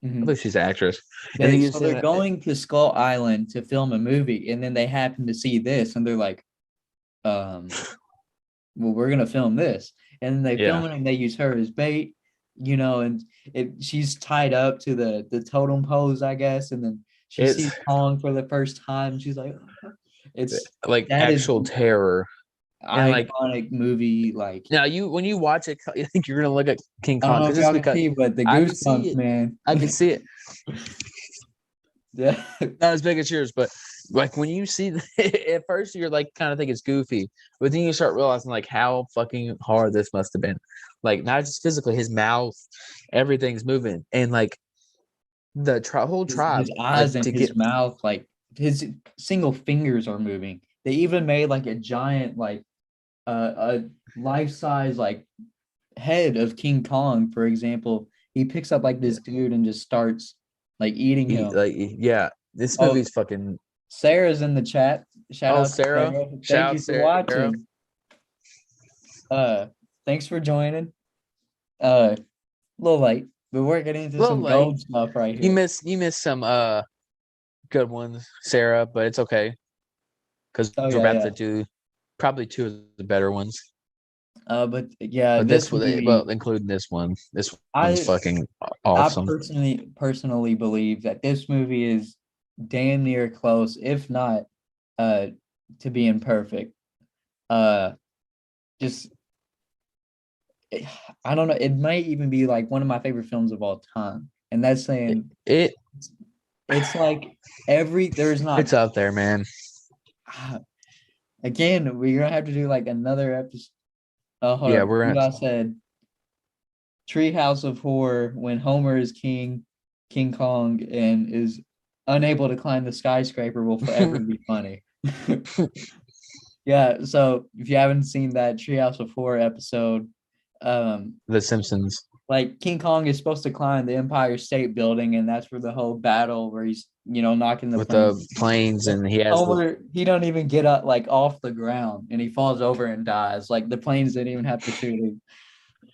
I Mhm. believe she's an actress. And they use So they're it. going to Skull Island to film a movie, and then they happen to see this, and they're like, well, we're gonna film this, and then they Yeah. film it, and they use her as bait, and she's tied up to the totem pose, I guess, and then she It's sees Kong for the first time. She's like, it's like that is actual terror. And like iconic movie. Like now, when you watch it, I think you're gonna look at King I don't Kong know if because it's y'all can because see, but the I can see goosebumps, it. man. I can see it. Yeah, Not as big as yours, but like when you see at first you're like kind of think it's goofy, but then you start realizing like how fucking hard this must have been. Like not just physically, his mouth, everything's moving, and like the whole tribe, his like eyes and to his get mouth, like his single fingers are moving. They even made like a giant, like a life size like head of King Kong, for example. He picks up like this dude and just starts like eating him. yeah, this Oh, movie's fucking. Sarah's in the chat. Shout Oh, out to Sarah, Sarah. shout Thank out you for Sarah. watching. Thanks for joining. A little late, but we're getting into A little some late. gold stuff right You here. missed some good ones, Sarah, but it's okay because Oh we're yeah, about yeah. to do probably two of the better ones. But yeah, But this this one, movie, well, including this one. This one's I fucking I awesome. personally believe that this movie is damn near close, if not uh to being perfect. Uh just I don't know, it might even be like one of my favorite films of all time. And that's saying It it's like there's not it's up there, man. again, we're gonna have to do like another episode. Hold Yeah, up. we're You gonna. guys said Treehouse of Horror when Homer is King Kong, and is unable to climb the skyscraper will forever be funny. Yeah, so if you haven't seen that Treehouse of Horror episode, um, The Simpsons like King Kong is supposed to climb the Empire State Building, and that's where the whole battle where he's knocking the with planes. the planes, and he has the. Homer, he don't even get up like off the ground, and he falls over and dies. Like the planes didn't even have to shoot him.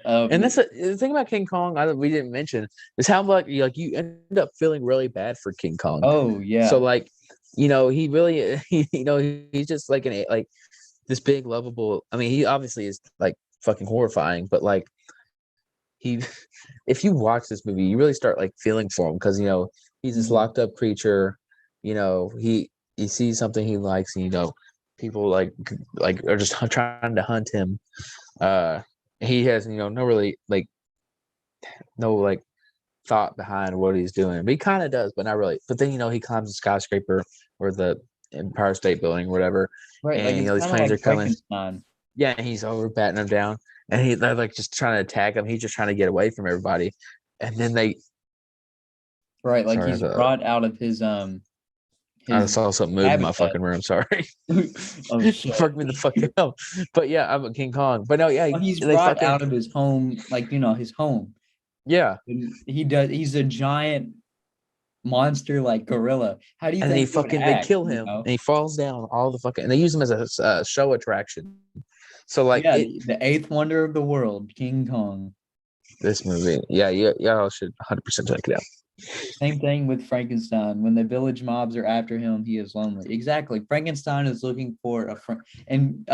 And that's the thing about King Kong. We didn't mention is how you end up feeling really bad for King Kong. Oh So yeah. like, he really, he's just like like this big lovable. I mean, he obviously is like fucking horrifying, but like he, if you watch this movie, you really start like feeling for him because he's this Mhm. locked up creature. He sees something he likes, and people like are just trying to hunt him. He has no really like no like thought behind what he's doing, but he kind of does, but not really. But then he climbs the skyscraper or the Empire State Building, or whatever, Right, like and it's these kind of planes like are coming. Frankenstein. Yeah, and he's over batting them down, and they're like just trying to attack him. He's just trying to get away from everybody, and then they. Right, like Sorry, he's brought out of I his saw something move in my habitat. fucking room. Sorry, Oh shit. fuck me the fuck up. But yeah, I'm a King Kong. But no, yeah, Well, he's they brought fucking out of his home, like his home. yeah. And he's a giant monster like gorilla. How do you And then think he would they act, kill him, and he falls down all the fucking. And they use him as a show attraction. So like Yeah, the eighth wonder of the world, King Kong. this movie, yeah, y'all should 100% check it out. Same thing with Frankenstein. When the village mobs are after him, he is lonely. Exactly. Frankenstein is looking for a friend, and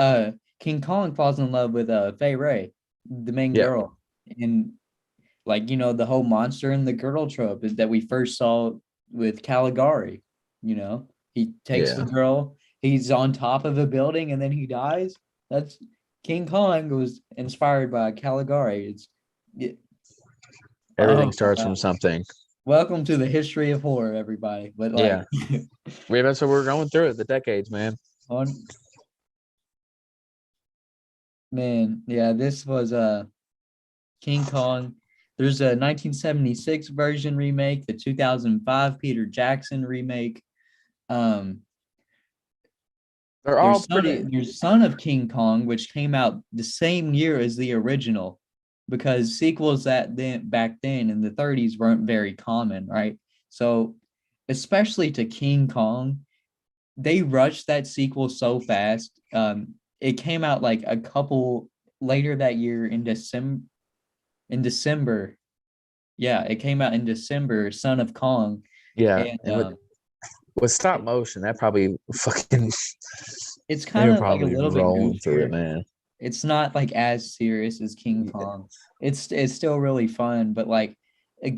King Kong falls in love with Fay Ray, the main Yeah, girl, and like the whole monster and the girl trope is that we first saw with Caligari. He takes the yeah. girl, he's on top of a building, and then he dies. That's King Kong was inspired by Caligari. Everything Oh my starts from god. something. Welcome to the history of horror, everybody. But like Yeah, that's what we're going through it. The decades, man. on man, yeah, this was King Kong. There's a 1976 version remake, the 2005 Peter Jackson remake. Um, They're all pretty. There's Son of King Kong, which came out the same year as the original, because sequels back then in the 30s weren't very common, right? So, especially to King Kong, they rushed that sequel so fast. It came out like a couple later that year in December. In December, yeah, it came out in December. Son of Kong, Yeah, and and with stop motion, that probably fucking. it's They kind were of like a probably little bit rolling through it, goofier. man. It's not like as serious as King Yeah. Kong. It's still really fun, but like I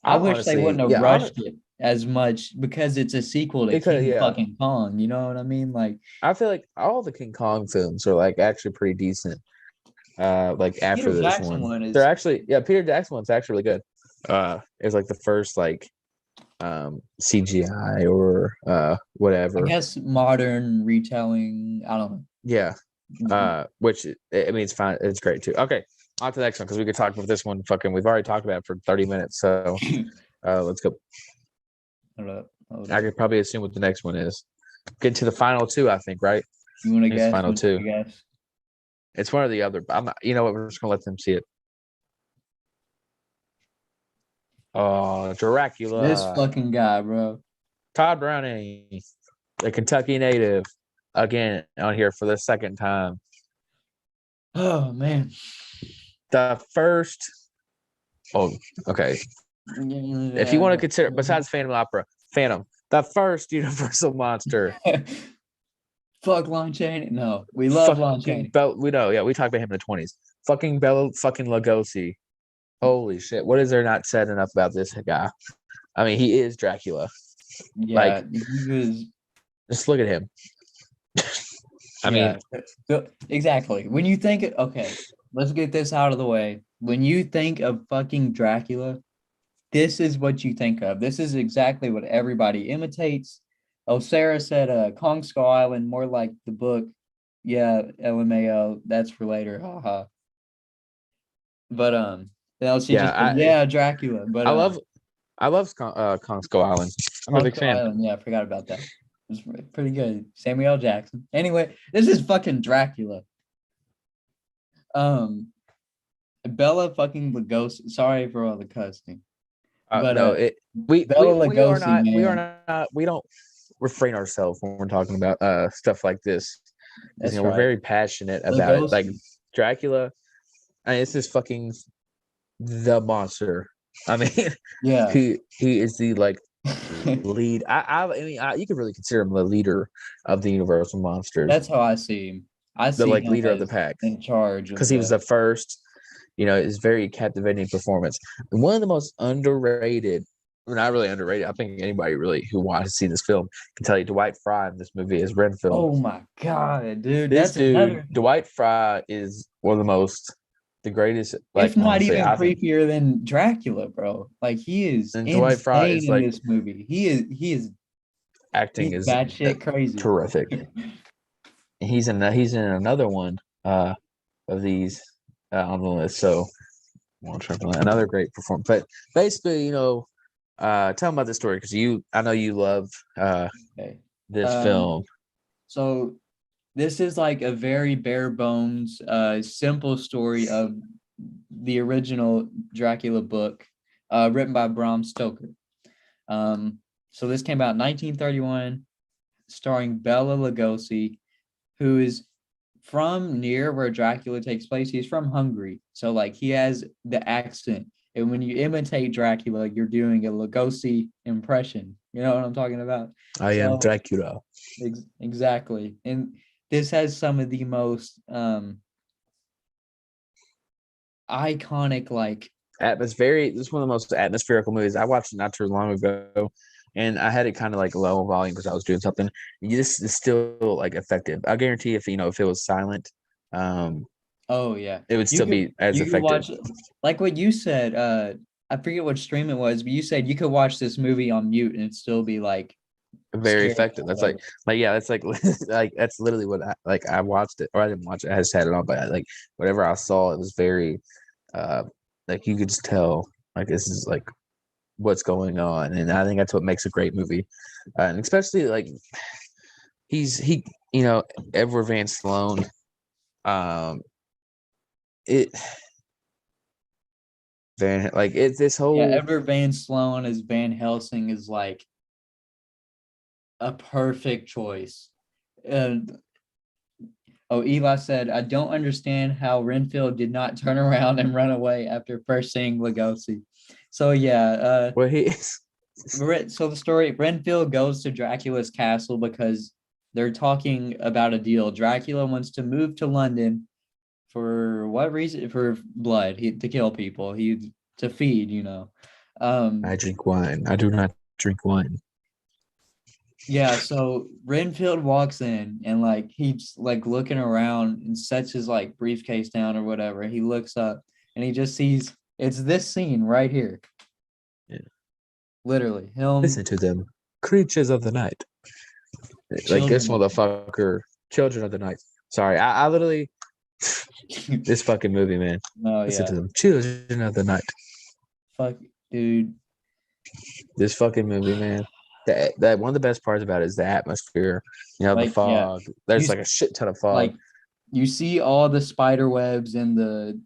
I'm wish they honestly, wouldn't have yeah, rushed it as much because it's a sequel to because King yeah, fucking Kong. You know what I mean? Like I feel like all the King Kong films are like actually pretty decent. Like after Peter this Jackson one, one they're is, actually Peter Jackson one's actually really good. It was like the first like CGI or I whatever. guess, modern retelling. I don't Yeah. know. Which I mean, it's fine. It's great too. Okay, on to the next one because we could talk about this one. Fucking, we've already talked about it for 30 minutes. So let's go. Hold up, hold I up. could probably assume what the next one is. Get to the final two, I think, right? You want to It's guess? final two. Guess? It's one or the other. But I'm not. You know what? We're just gonna let them see it. Oh, This Dracula. fucking guy, bro. Todd Browning, the Kentucky native, again on here for the second time. Oh man. The first. Oh, okay. If you want to consider, besides Phantom, the first Universal monster. Fuck Lon Chaney. No, we love Lon Chaney. We know, yeah, we talked about him in the 20s. Fucking Bela fucking Lugosi. Holy shit. What is there not said enough about this guy? I mean, he is Dracula. Yeah, Like, he was. just look at him. I mean, exactly. When you think, okay, let's get this out of the way. When you think of fucking Dracula, this is what you think of. This is exactly what everybody imitates. Oh, Sarah said Kong Skull Island, more like the book. Yeah, LMAO, that's for later. Haha. But then she just said, yeah, Dracula. But I love Kong Skull Island. I'm a Kong big Skull fan. Island, yeah, I forgot about that. It's pretty good. Samuel L. Jackson. Anyway, this is fucking Dracula. Bella fucking Lugosi. Sorry for all the cussing. But no, we Bella we are Lugosi, not man. we are not we don't refrain ourselves when we're talking about stuff like this. That's you know, right. we're very passionate about it. Like Dracula, I mean, this is fucking the monster. I mean, yeah, he is the like lead. I mean, you could really consider him the leader of the Universal monsters. That's how I see him. I see the like him leader of as the pack in charge because he was the first. You know, it's very captivating performance. And one of the most underrated, not really underrated. I think anybody really who wants to see this film can tell you Dwight Fry in this movie is Renfield. Oh my god, dude! This That's another. Dwight Fry is one of the greatest. Like, If not honestly, even I think. creepier than Dracula, bro. Like he is And Dwight Fry insane is in like this movie. He's acting is batshit crazy. terrific. He's in another one of these on the list. So another great performance. But basically, you know, tell them about this story because I know you love this film. So this is like a very bare bones, simple story of the original Dracula book, written by Bram Stoker. So this came out in 1931, starring Bela Lugosi, who is from near where Dracula takes place. He's from Hungary, so like he has the accent. And when you imitate Dracula, you're doing a Lugosi impression. You know what I'm talking about? I am Dracula. Exactly. And this has some of the most iconic, like, This is one of the most atmospherical movies. I watched it not too long ago, and I had it kind of like low volume because I was doing something. This is still like effective. I guarantee if it was silent, oh yeah, it would still be as effective. Watch, like what you said. I forget what stream it was, but you said you could watch this movie on mute and it'd still be like very effective. That's like yeah, that's like like that's literally what I watched it, or I didn't watch it. I just had it on, but like whatever I saw, it was very like you could just tell like this is like what's going on, and I think that's what makes a great movie, and especially like Edward Van Sloan. It's this whole Edward Van Sloan as Van Helsing is like a perfect choice. Eli said, I don't understand how Renfield did not turn around and run away after first seeing Lugosi. So yeah, well he is. So the story, Renfield goes to Dracula's castle because they're talking about a deal. Dracula wants to move to London for what reason? For blood, to kill people. To feed. I drink wine. I do not drink wine. Yeah, so Renfield walks in and like he's like looking around and sets his like briefcase down or whatever. He looks up and he just sees it's this scene right here. Yeah. Literally, him. Listen to them, creatures of the night. Like this motherfucker, children of the night. Sorry, I literally this fucking movie, man. Oh, Listen to them, children of the night. Fuck, dude. This fucking movie, man. That one of the best parts about it is the atmosphere. The fog. Yeah. There's like a shit ton of fog. Like you see all the spider webs and the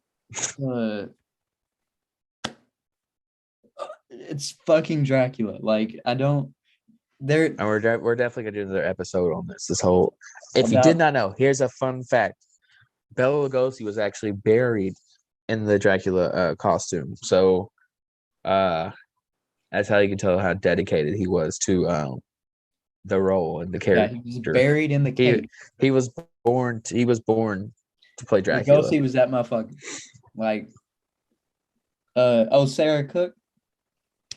it's fucking Dracula. Like I don't. And we're definitely gonna do another episode on this. This whole. If you did not know, here's a fun fact: Bela Lugosi was actually buried in the Dracula costume. So, that's how you can tell how dedicated he was to the role and the character. Yeah, he was buried in the cave. He was born to play Dracula. Lugosi was that motherfucker. Like, Sarah Cook,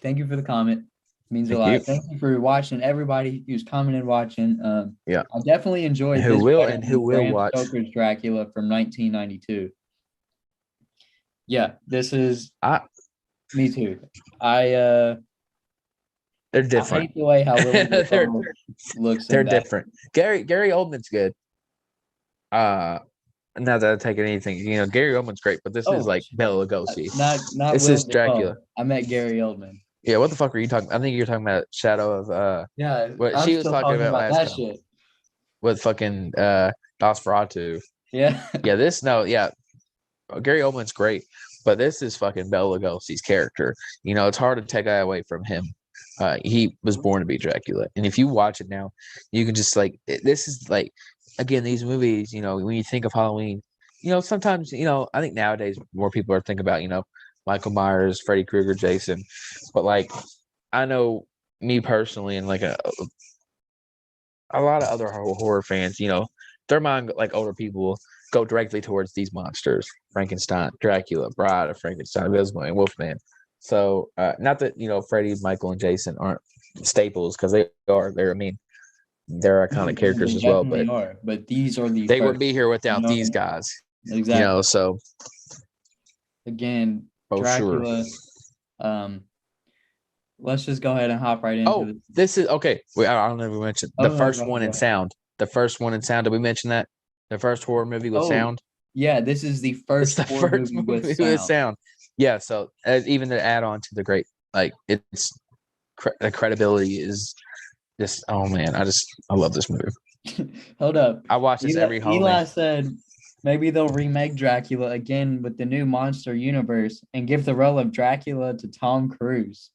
thank you for the comment. It means a lot. Thank you for watching. Everybody who's commented, watching. Yeah, I definitely enjoyed who will watch Stoker's Dracula from 1992. Yeah, this is. Me too. They're different. I hate the way how little looks. They're different. Gary Oldman's good. Not that I'm taking anything. Gary Oldman's great, but this is like Bela Lugosi. Not this is Dracula. I met Gary Oldman. Yeah, what the fuck are you talking? I think you're talking about Shadow of. Yeah, what she was talking about last that time. shit. With fucking Nosferatu. Yeah. Yeah. Gary Oldman's great, but this is fucking Bela Lugosi's character. It's hard to take that away from him. He was born to be Dracula, and if you watch it now, you can just this is like, again, these movies. When you think of Halloween, sometimes I think nowadays more people are thinking about Michael Myers, Freddy Krueger, Jason, but I know me personally, and a lot of other horror fans, their mind, older people, go directly towards these monsters: Frankenstein, Dracula, Bride of Frankenstein, and Wolfman. So, not that Freddy, Michael, and Jason aren't staples, because they are. They're iconic characters as well. But these are they wouldn't be here without these guys. Exactly. So again, Dracula. Sure. Let's just go ahead and hop right into this is okay. I don't know if we mentioned the first one in sound. The first one in sound. Did we mention that? The first horror movie with sound. Yeah, this is the first horror movie with sound. Yeah, so even to add on to the great, it's the credibility is just, oh man, I love this movie. Hold up, I watch this every Halloween. Eli said maybe they'll remake Dracula again with the new monster universe and give the role of Dracula to Tom Cruise.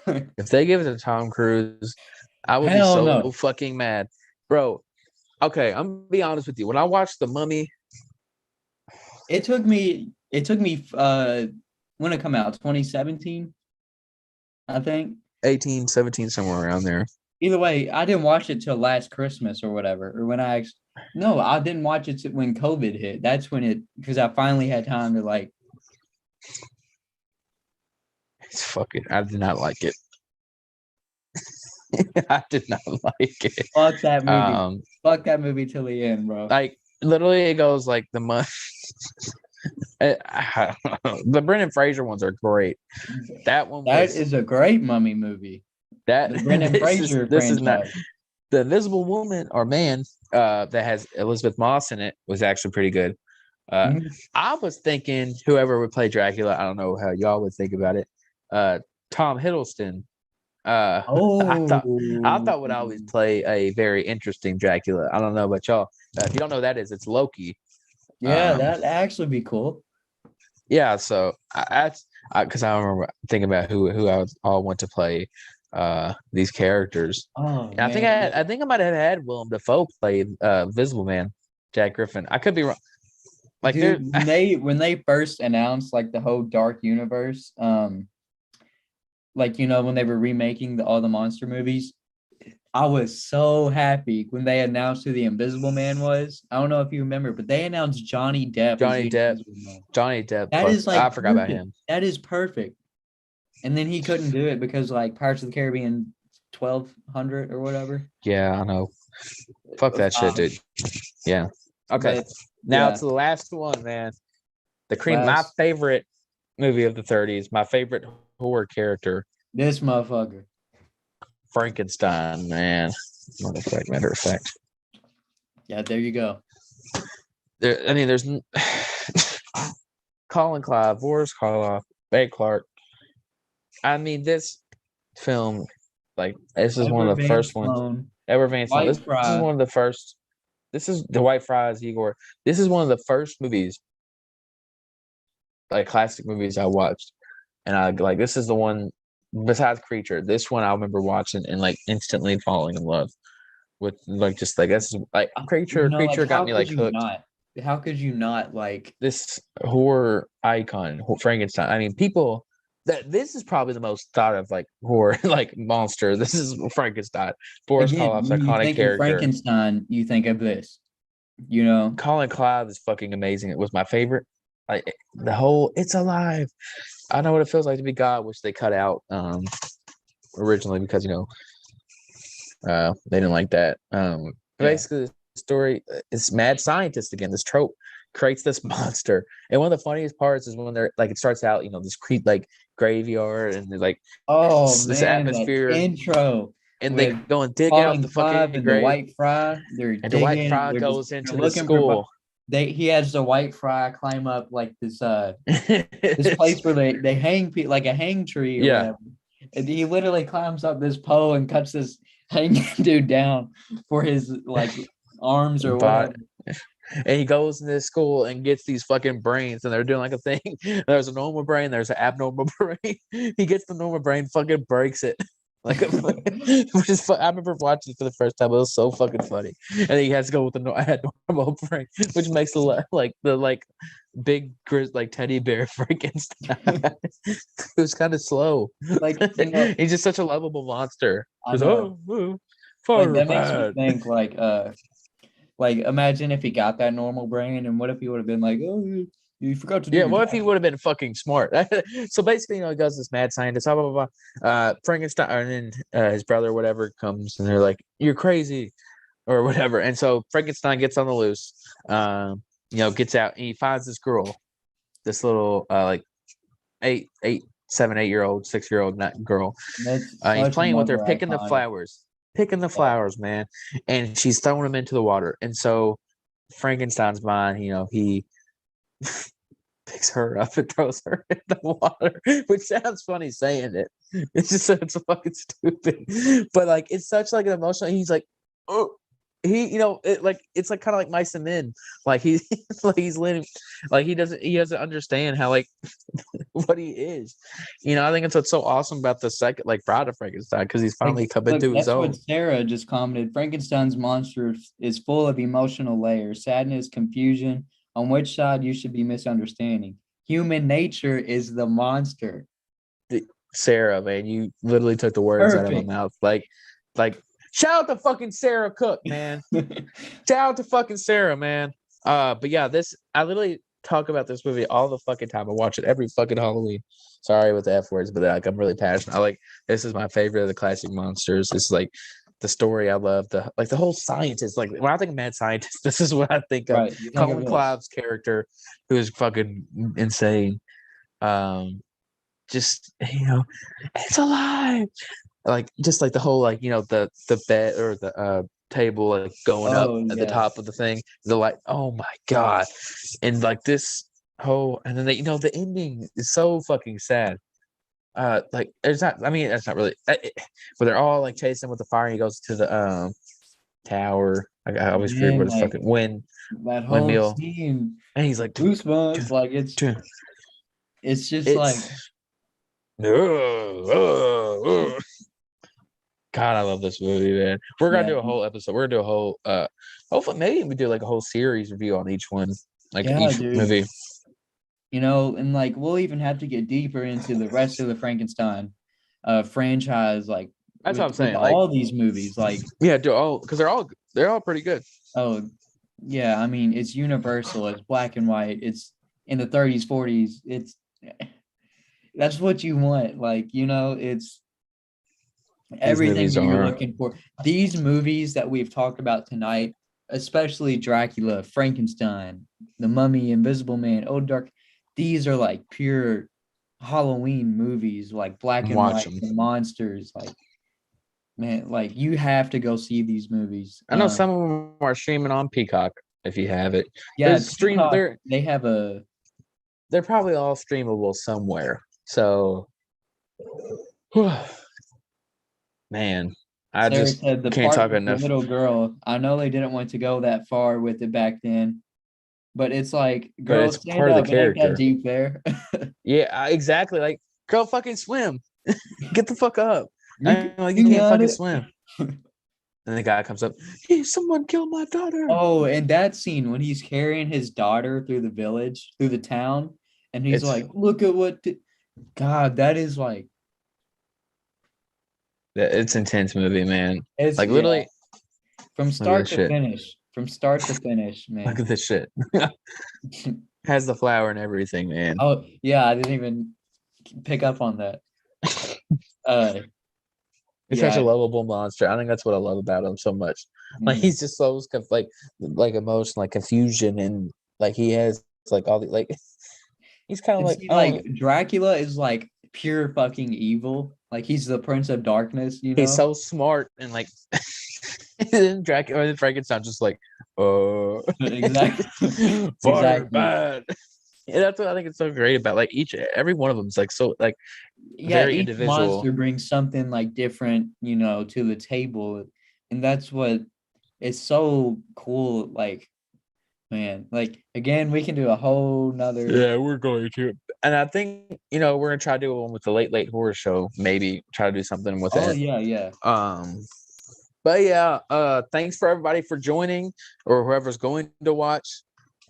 If they give it to Tom Cruise, I would be so fucking mad, bro. Okay, I'm gonna be honest with you. When I watched The Mummy, it took me when it come out, 2017, I think. 18, 17, somewhere around there. Either way, I didn't watch it till last Christmas or whatever. Or when I didn't watch it when COVID hit. That's when because I finally had time to It's fucking. I did not like it. I did not like it. Fuck that movie. Fuck that movie till the end, bro. Literally, it goes the the Brendan Fraser ones are great. That is a great Mummy movie. The Brendan Fraser. This is not the Invisible Woman or Man that has Elizabeth Moss in it was actually pretty good. I was thinking whoever would play Dracula. I don't know how y'all would think about it. Tom Hiddleston I thought would always Oh, play a very interesting Dracula. I don't know about y'all. If you don't know who that is, it's Loki. yeah, that'd actually be cool. Yeah, so because I remember thinking about who I would all want to play these characters. Oh And man, I think I might have had Willem Dafoe play Visible Man, Jack Griffin. I could be wrong. Like there, dude, when they first announced like the whole Dark Universe, like when they were remaking all the monster movies, I was so happy when they announced who the Invisible Man was. I don't know if you remember, but they announced Johnny Depp as Johnny the Depp, Invisible Man. Johnny Depp. That Fuck, is I like forgot about perfect. him. That is perfect. And then he couldn't do it because like Pirates of the Caribbean 1200 or whatever. Yeah, I know. Fuck that shit, dude. Yeah. Okay. But Now yeah, to the last one, man. The cream. My last favorite movie of the 30s. My favorite horror character, this motherfucker. Frankenstein. Man, matter of fact. Yeah, there you go. I mean, there's Colin Clive, Boris Karloff, Bay Clark. I mean, this film, like, this is one Edward of the Van first ones. Sloan, Edward Van Sloan. White This is Fry. one of the first. This is the White Fries, Igor. This is one of the first movies, like classic movies I watched, and I like this is the one. Besides Creature, this one I remember watching and like instantly falling in love with like just like this is like Like Creature got how me could like you hooked. not? How could you not like This horror icon, Frankenstein. I mean, people that this is probably the most thought of like horror like monster. This is Frankenstein. Boris again, Karloff's when you iconic think of character. Frankenstein, you think of this, you know? Colin Clive is fucking amazing. It was my favorite. Like the whole it's alive. I know what it feels like to be God, which they cut out originally because they didn't like that. Yeah. Basically, the story is mad scientist again. This trope creates this monster, and one of the funniest parts is when they're like, it starts out, this creep like graveyard, and they're like Oh this man, that atmosphere, intro and they with go and dig out Colin the Clive fucking and the grave, White Fry, they're and the White digging. Fry goes They're into the looking for. school. He has the White Fry climb up like this place where they hang people like a hang tree or Yeah, whatever. And he literally climbs up this pole and cuts this hanging dude down for his like arms or but whatever. and he goes into school and gets these fucking brains, and they're doing like a thing. There's a normal brain, there's an abnormal brain. He gets the normal brain, fucking breaks it. Like, which is I remember watching it for the first time. It was so fucking funny, and then he has to go with the normal brain, which makes the big like teddy bear Frankenstein. It was kind of slow. Like He's just such a lovable monster. I Just know. Like fire that makes me bad. think like imagine if he got that normal brain and what if he would have been like, oh, you forgot to do Yeah, your what if he job. would have been fucking smart? So basically, he goes this mad scientist, blah blah blah. Frankenstein, and then his brother, whatever, comes and they're like, "You're crazy," or whatever. And so Frankenstein gets on the loose, gets out and he finds this girl, this little like 8, 7, 8 year old, 6 year old girl. That's He's such playing with her, another picking the iconic. flowers, man, and she's throwing them into the water. And so Frankenstein's mind, he picks her up and throws her in the water, which sounds funny saying it. It's just it's fucking stupid, but like it's such like an emotional. He's like, oh, it's like kind of like mice and men. Like he, like he's living, like he doesn't understand how like what he is. I think it's what's so awesome about the second like Bride of Frankenstein because he's Like, finally coming look, to his that's own. what Sarah just commented. Frankenstein's monster is full of emotional layers, sadness, confusion, on which side you should be misunderstanding. Human nature is the monster. Sarah, man, you literally took the words out of my Perfect. mouth. Like shout out to fucking Sarah Cook, man. Shout out to fucking Sarah, man. But yeah, I literally talk about this movie all the fucking time. I watch it every fucking Halloween. Sorry with the F words, but like I'm really passionate. This is my favorite of the classic monsters. It's like the story I love, the whole scientist. Like when I think of mad scientist, this is what I think of. Right. You think of Colin this. Clive's character, who is fucking insane. Just it's alive. Like just like the whole like the bed or the table like going up Oh at the yeah. top of the thing, the like, oh my god. And like this whole, and then the ending is so fucking sad. like there's not. I mean, that's not really. But they're all like chasing with the fire. And he goes to the tower. I always forget Man, what it's like fucking that whole windmill, scene, and he's like, goosebumps. Like it's just like, it's. God, I love this movie, man. We're gonna yeah, do a whole episode. We're gonna do a whole hopefully maybe we do like a whole series review on each one. Like yeah, each dude. movie. You know, and like we'll even have to get deeper into the rest of the Frankenstein franchise, like That's what I'm with saying. Like, all these movies. Like, yeah, do all because they're all pretty good. oh yeah, I mean it's universal, it's black and white, it's in the 30s, 40s, it's that's what you want. Like, you know, it's These everything movies that you're are looking for. These movies that we've talked about tonight, especially Dracula, Frankenstein, The Mummy, Invisible Man, Oh Dark, these are like pure Halloween movies, like black and watch white, them. the monsters. Like, man, like you have to go see these movies. I know some of them are streaming on Peacock if you have it. Yeah, There's stream. Peacock, they have a They're probably all streamable somewhere. So, man, I Sarah just said the can't part talk with the enough. little girl. I know they didn't want to go that far with it back then, but it's like, But girl, it's stand part of the up. It ain't that character. deep there. Yeah, exactly. Like, girl, fucking swim. Get the fuck up. I'm like, you You can't got fucking it. swim. And the guy comes up. Hey, someone killed my daughter. Oh, and that scene when he's carrying his daughter through the village, through the town, and he's It's like, "Look at what." God, that is like it's intense movie, man. it's Like yeah. literally, From look at start this to shit. finish. From start to finish, Look man. at this shit. Has the flower and everything, man. Oh yeah, I didn't even pick up on that. Uh, He's such a yeah. lovable monster. I think that's what I love about him so much. Like Mhm. he's just so like emotion, like confusion, and like he has like all the like. He's kind of And like see, oh, like Dracula is like pure fucking evil. Like he's the Prince of Darkness, you he's know? so smart and like. And Dracula and Frankenstein just like Exactly. fire Exactly. bad. Yeah, that's what I think it's so great about like every one of them is like so like Yeah, very each individual. monster brings something like different, you know, to the table. And that's what is so cool. Like, man, like again, we can do a whole nother. Yeah, we're going to. And I think, we're gonna try to do one with the late horror show, maybe try to do something with Oh it. yeah, yeah. But yeah, thanks for everybody for joining or whoever's going to watch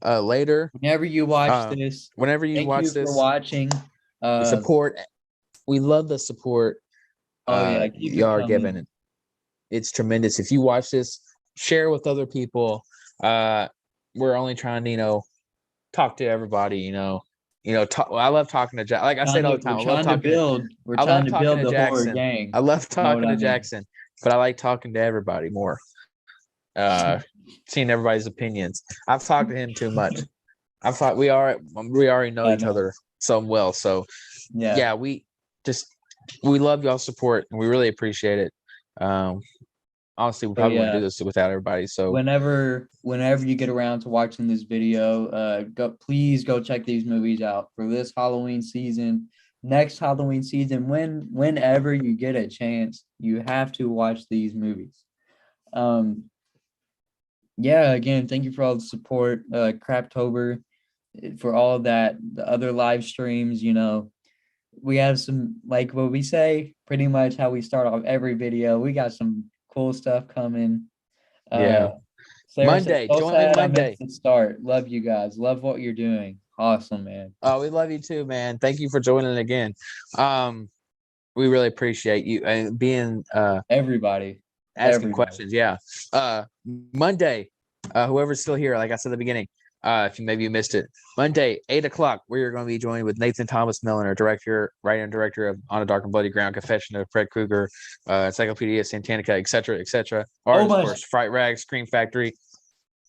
later. Whenever you watch this, Whenever you thank watch you for this, watching. the support we love the support Oh yeah, keep y'all it are coming. giving. It's tremendous. If you watch this, share with other people. We're only trying to, talk to everybody, I love talking to Jack. Like I say it all the time. We're trying to build. We're I trying love to talking build to the horror Jackson. gang. I love You know what talking I to mean? Jackson, but I like talking to everybody more. Seeing everybody's opinions. I've talked to him too much. I've thought we already know I each know. other so well. So Yeah. we love y'all's support and we really appreciate it. Honestly, we So probably wouldn't do yeah, this without everybody. So whenever you get around to watching this video, please go check these movies out for this Halloween season. Next Halloween season, whenever you get a chance, you have to watch these movies. Yeah, again, thank you for all the support, Craptober, for all of that, the other live streams, we have some, like what we say, pretty much how we start off every video. We got some cool stuff coming. yeah, Sarah said, Monday. so Join me sad I Monday. missed the start. Love you guys. Love what you're doing. Awesome, man. Oh, we love you too, man. Thank you for joining again. We really appreciate you and being Everybody. asking questions. Yeah. Monday, whoever's still here, like I said at the beginning, if you missed it, Monday, 8:00, we are going to be joined with Nathan Thomas Milliner, writer and director of On a Dark and Bloody Ground, Confession of Fred Krueger, Encyclopedia Santanica, etc., etc. Artist, of course, Fright Rag, Scream Factory.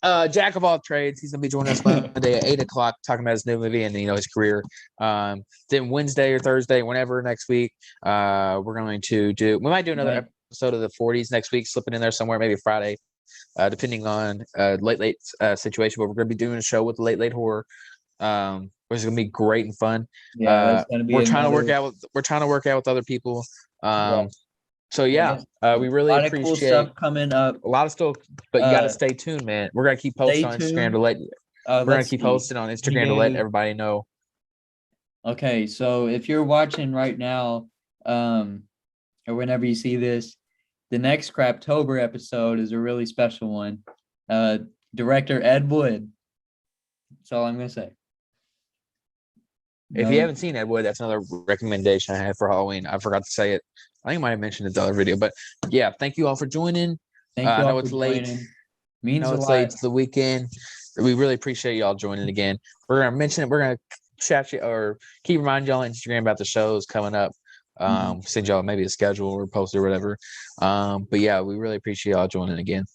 Jack of all trades. He's gonna be joining us Monday at 8:00, talking about his new movie and his career. Then Wednesday or Thursday, whenever next week, we're going to we might do another episode of the 40s next week, slipping in there somewhere, maybe Friday, depending on late situation. But we're gonna be doing a show with late horror. which is gonna be great and fun. Yeah, that's gonna be We're trying to work another. out with other people. Yeah, So I yeah, guess we a really lot of cool appreciate stuff coming up. a lot of stuff, but you got to Uh, stay tuned, man. We're gonna keep stay posting on Instagram tuned. to let we're gonna Let's keep see. posting on We Instagram to let do. everybody know. Okay, so if you're watching right now, or whenever you see this, the next Craptober episode is a really special one. Director Ed Wood. That's all I'm gonna say. If you No, haven't seen Ed Wood, that's another recommendation I had for Halloween. I forgot to say it. I think I might have mentioned it in the other video, but yeah, thank you all for joining. thank you I all know for it's late. joining. I Means know a it's lot. late. It's the weekend. We really appreciate y'all joining again. We're gonna mention it. We're gonna chat you or keep reminding y'all on Instagram about the shows coming up. Send y'all maybe a schedule or post or whatever. But yeah, we really appreciate y'all joining again.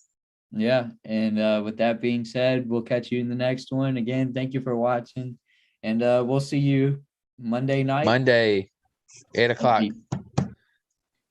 Yeah, and with that being said, we'll catch you in the next one. Again, thank you for watching, and we'll see you Monday night. Monday, 8 o'clock.